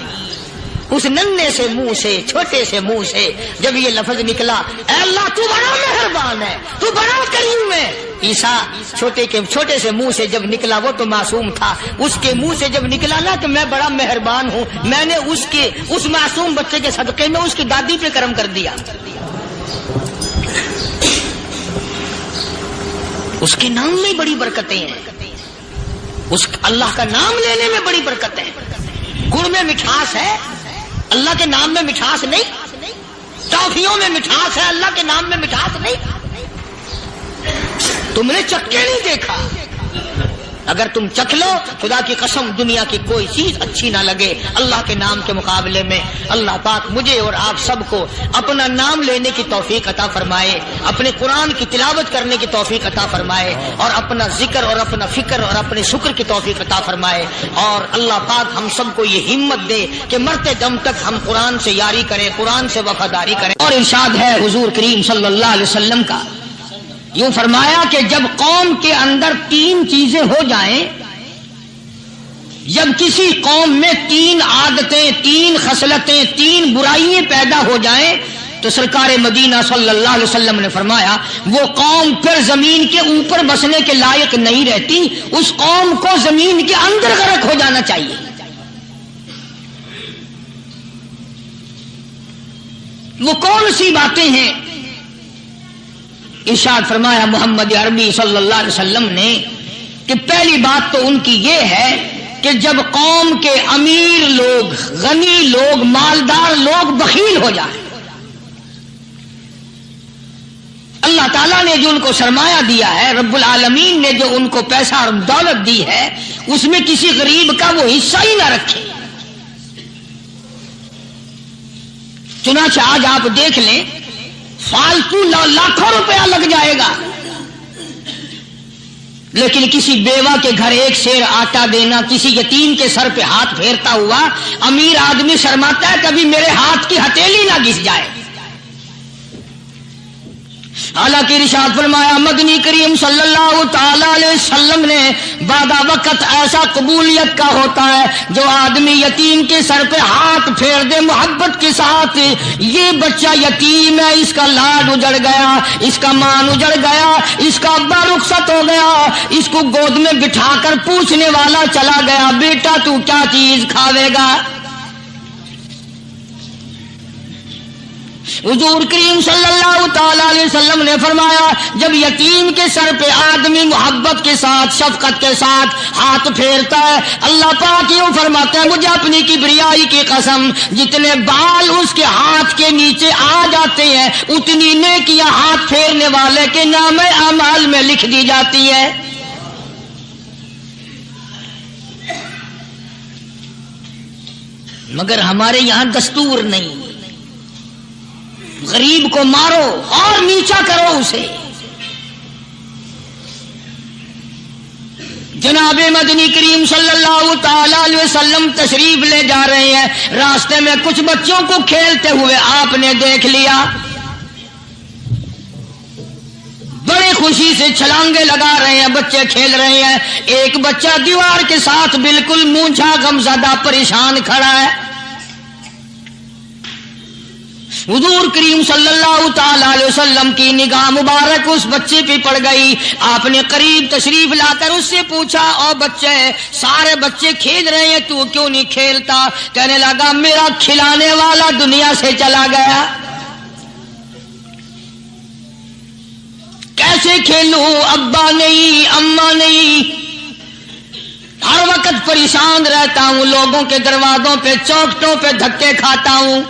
اس ننھے سے منہ سے, چھوٹے سے منہ سے جب یہ لفظ نکلا, اے اللہ تو بڑا مہربان ہے, تو بڑا کریم ہے. عیسیٰ چھوٹے سے منہ سے جب نکلا, وہ تو معصوم تھا, اس کے منہ سے جب نکلا نا تو میں بڑا مہربان ہوں, میں نے اس معصوم بچے کے صدقے میں اس کی دادی پہ کرم کر دیا. اس کے نام میں بڑی برکتیں ہیں, اس اللہ کا نام لینے میں بڑی برکتیں ہیں. گڑ میں مٹھاس ہے, اللہ کے نام میں مٹھاس نہیں. ٹافیوں میں مٹھاس ہے, اللہ کے نام میں مٹھاس نہیں. تم نے چکھ کے نہیں دیکھا, اگر تم چکھ لو خدا کی قسم دنیا کی کوئی چیز اچھی نہ لگے اللہ کے نام کے مقابلے میں. اللہ پاک مجھے اور آپ سب کو اپنا نام لینے کی توفیق عطا فرمائے, اپنے قرآن کی تلاوت کرنے کی توفیق عطا فرمائے, اور اپنا ذکر اور اپنا فکر اور اپنے شکر کی توفیق عطا فرمائے. اور اللہ پاک ہم سب کو یہ ہمت دے کہ مرتے دم تک ہم قرآن سے یاری کریں, قرآن سے وفاداری کریں. اور ارشاد ہے حضور کریم صلی اللہ علیہ وسلم کا, یوں فرمایا کہ جب قوم کے اندر 3 چیزیں ہو جائیں, جب کسی قوم میں 3 عادتیں, 3 خصلتیں, 3 برائیاں پیدا ہو جائیں تو سرکار مدینہ صلی اللہ علیہ وسلم نے فرمایا وہ قوم پھر زمین کے اوپر بسنے کے لائق نہیں رہتی, اس قوم کو زمین کے اندر غرق ہو جانا چاہیے. وہ کون سی باتیں ہیں؟ ارشاد فرمایا محمد عربی صلی اللہ علیہ وسلم نے کہ پہلی بات تو ان کی یہ ہے کہ جب قوم کے امیر لوگ, غنی لوگ, مالدار لوگ بخیل ہو جائیں, اللہ تعالیٰ نے جو ان کو سرمایہ دیا ہے, رب العالمین نے جو ان کو پیسہ اور دولت دی ہے, اس میں کسی غریب کا وہ حصہ ہی نہ رکھے. چنانچہ آج آپ دیکھ لیں فالتو لاکھوں روپیہ لگ جائے گا, لیکن کسی بیوہ کے گھر ایک سیر آٹا دینا، کسی یتیم کے سر پہ ہاتھ پھیرتا ہوا امیر آدمی شرماتا ہے کبھی میرے ہاتھ کی ہتھیلی نہ گھس جائے۔ حالانکہ ارشاد فرمایا مدنی کریم صلی اللہ تعالی علیہ وسلم نے بعد وقت ایسا قبولیت کا ہوتا ہے جو آدمی یتیم کے سر پہ ہاتھ پھیر دے محبت کے ساتھ، یہ بچہ یتیم ہے، اس کا لاڈ اجڑ گیا، اس کا مان اجڑ گیا، اس کا ابا رخصت ہو گیا، اس کو گود میں بٹھا کر پوچھنے والا چلا گیا بیٹا تو کیا چیز کھاوے گا؟ حضور کریم صلی اللہ تعالی علیہ وسلم نے فرمایا جب یتیم کے سر پہ آدمی محبت کے ساتھ شفقت کے ساتھ ہاتھ پھیرتا ہے، اللہ پاک یوں فرماتا ہے مجھے اپنی کبریائی کی قسم جتنے بال اس کے ہاتھ کے نیچے آ جاتے ہیں اتنی نیکیاں ہاتھ پھیرنے والے کے نام اعمال میں لکھ دی جاتی ہے۔ مگر ہمارے یہاں دستور نہیں، غریب کو مارو اور نیچا کرو اسے۔ جناب مدنی کریم صلی اللہ تعالی علیہ وسلم تشریف لے جا رہے ہیں، راستے میں کچھ بچوں کو کھیلتے ہوئے آپ نے دیکھ لیا، بڑے خوشی سے چھلانگے لگا رہے ہیں، بچے کھیل رہے ہیں، ایک بچہ دیوار کے ساتھ بالکل مونجھا غمزدہ پریشان کھڑا ہے۔ حضور کریم صلی اللہ تعالی علیہ وسلم کی نگاہ مبارک اس بچے پہ پڑ گئی، آپ نے قریب تشریف لا کر اس سے پوچھا او بچے سارے بچے کھیل رہے ہیں تو کیوں نہیں کھیلتا؟ کہنے لگا میرا کھلانے والا دنیا سے چلا گیا، کیسے کھیلوں؟ ابا نہیں، اماں نہیں، ہر وقت پریشان رہتا ہوں، لوگوں کے دروازوں پہ چوکھٹوں پہ دھکے کھاتا ہوں۔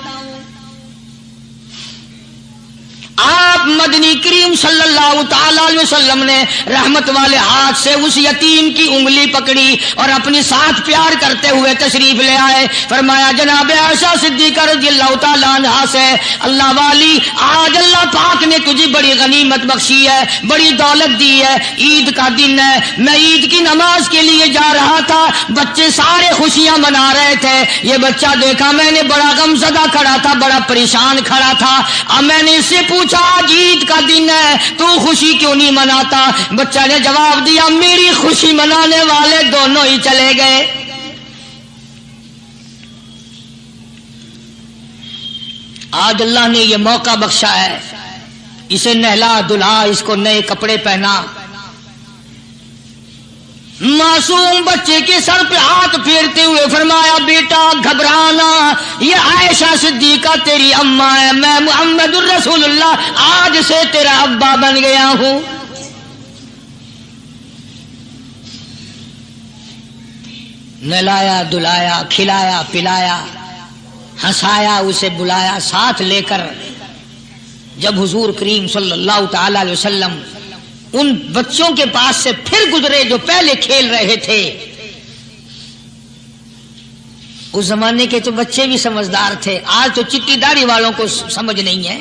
آپ مدنی کریم صلی اللہ تعالی علیہ وسلم نے رحمت والے ہاتھ سے اس یتیم کی انگلی پکڑی اور اپنی ساتھ پیار کرتے ہوئے تشریف لے آئے، فرمایا جناب عائشہ صدیقہ رضی اللہ تعالی عنہا سے اللہ والی آج اللہ پاک نے تجھے بڑی غنیمت بخشی ہے، بڑی دولت دی ہے، عید کا دن ہے، میں عید کی نماز کے لیے جا رہا تھا، بچے سارے خوشیاں منا رہے تھے، یہ بچہ دیکھا میں نے بڑا غمزدہ کھڑا تھا، بڑا پریشان کھڑا تھا، اب میں نے اس سے پوچھا آج عید کا دن ہے تو خوشی کیوں نہیں مناتا؟ بچہ نے جواب دیا میری خوشی منانے والے دونوں ہی چلے گئے۔ آج اللہ نے یہ موقع بخشا ہے، اسے نہلا دھلا، اس کو نئے کپڑے پہنا، معصوم بچے کے سر پہ ہاتھ پھیرتے ہوئے فرمایا بیٹا گھبرانا، یہ عائشہ صدیقہ تیری اماں ہے، میں محمد الرسول اللہ آج سے تیرا ابا بن گیا ہوں۔ نہلایا دلایا، کھلایا پلایا، ہنسایا، اسے بلایا ساتھ لے کر جب حضور کریم صلی اللہ تعالی علیہ وسلم ان بچوں کے پاس سے پھر گزرے جو پہلے کھیل رہے تھے، اس زمانے کے تو بچے بھی سمجھدار تھے، آج تو چٹی داڑھی والوں کو سمجھ نہیں ہے،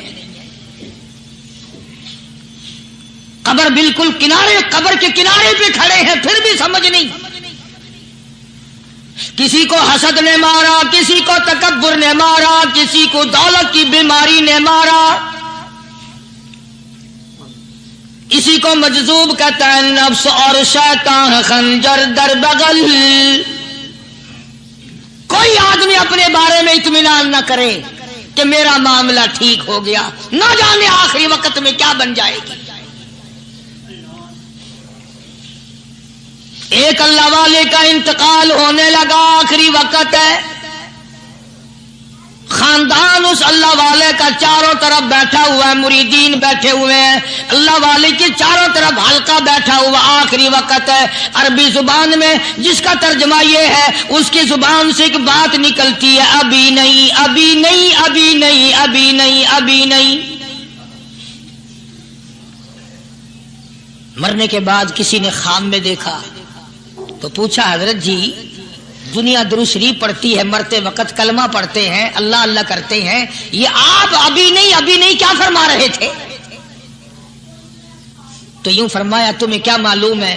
قبر بالکل کنارے، قبر کے کنارے پہ کھڑے ہیں پھر بھی سمجھ نہیں، کسی کو حسد نے مارا، کسی کو تکبر نے مارا، کسی کو دولت کی بیماری نے مارا، اسی کو مجذوب کہتا ہے نفس اور شیطان خنجر در بغل۔ کوئی آدمی اپنے بارے میں اطمینان نہ کرے کہ میرا معاملہ ٹھیک ہو گیا، نہ جانے آخری وقت میں کیا بن جائے گی۔ ایک اللہ والے کا انتقال ہونے لگا، آخری وقت ہے، خاندان اس اللہ والے کا چاروں طرف بیٹھا ہوا ہے، مریدین بیٹھے ہوئے ہیں، اللہ والے کے چاروں طرف حلقہ بیٹھا ہوا، آخری وقت ہے۔ عربی زبان میں جس کا ترجمہ یہ ہے اس کی زبان سے ایک بات نکلتی ہے ابھی نہیں، ابھی نہیں، ابھی نہیں، ابھی نہیں، ابھی نہیں۔ مرنے کے بعد کسی نے خواب میں دیکھا تو پوچھا حضرت جی دنیا درود شریف پڑھتی ہے، مرتے وقت کلمہ پڑھتے ہیں، اللہ اللہ کرتے ہیں، یہ آپ ابھی نہیں ابھی نہیں کیا فرما رہے تھے؟ تو یوں فرمایا تمہیں کیا معلوم ہے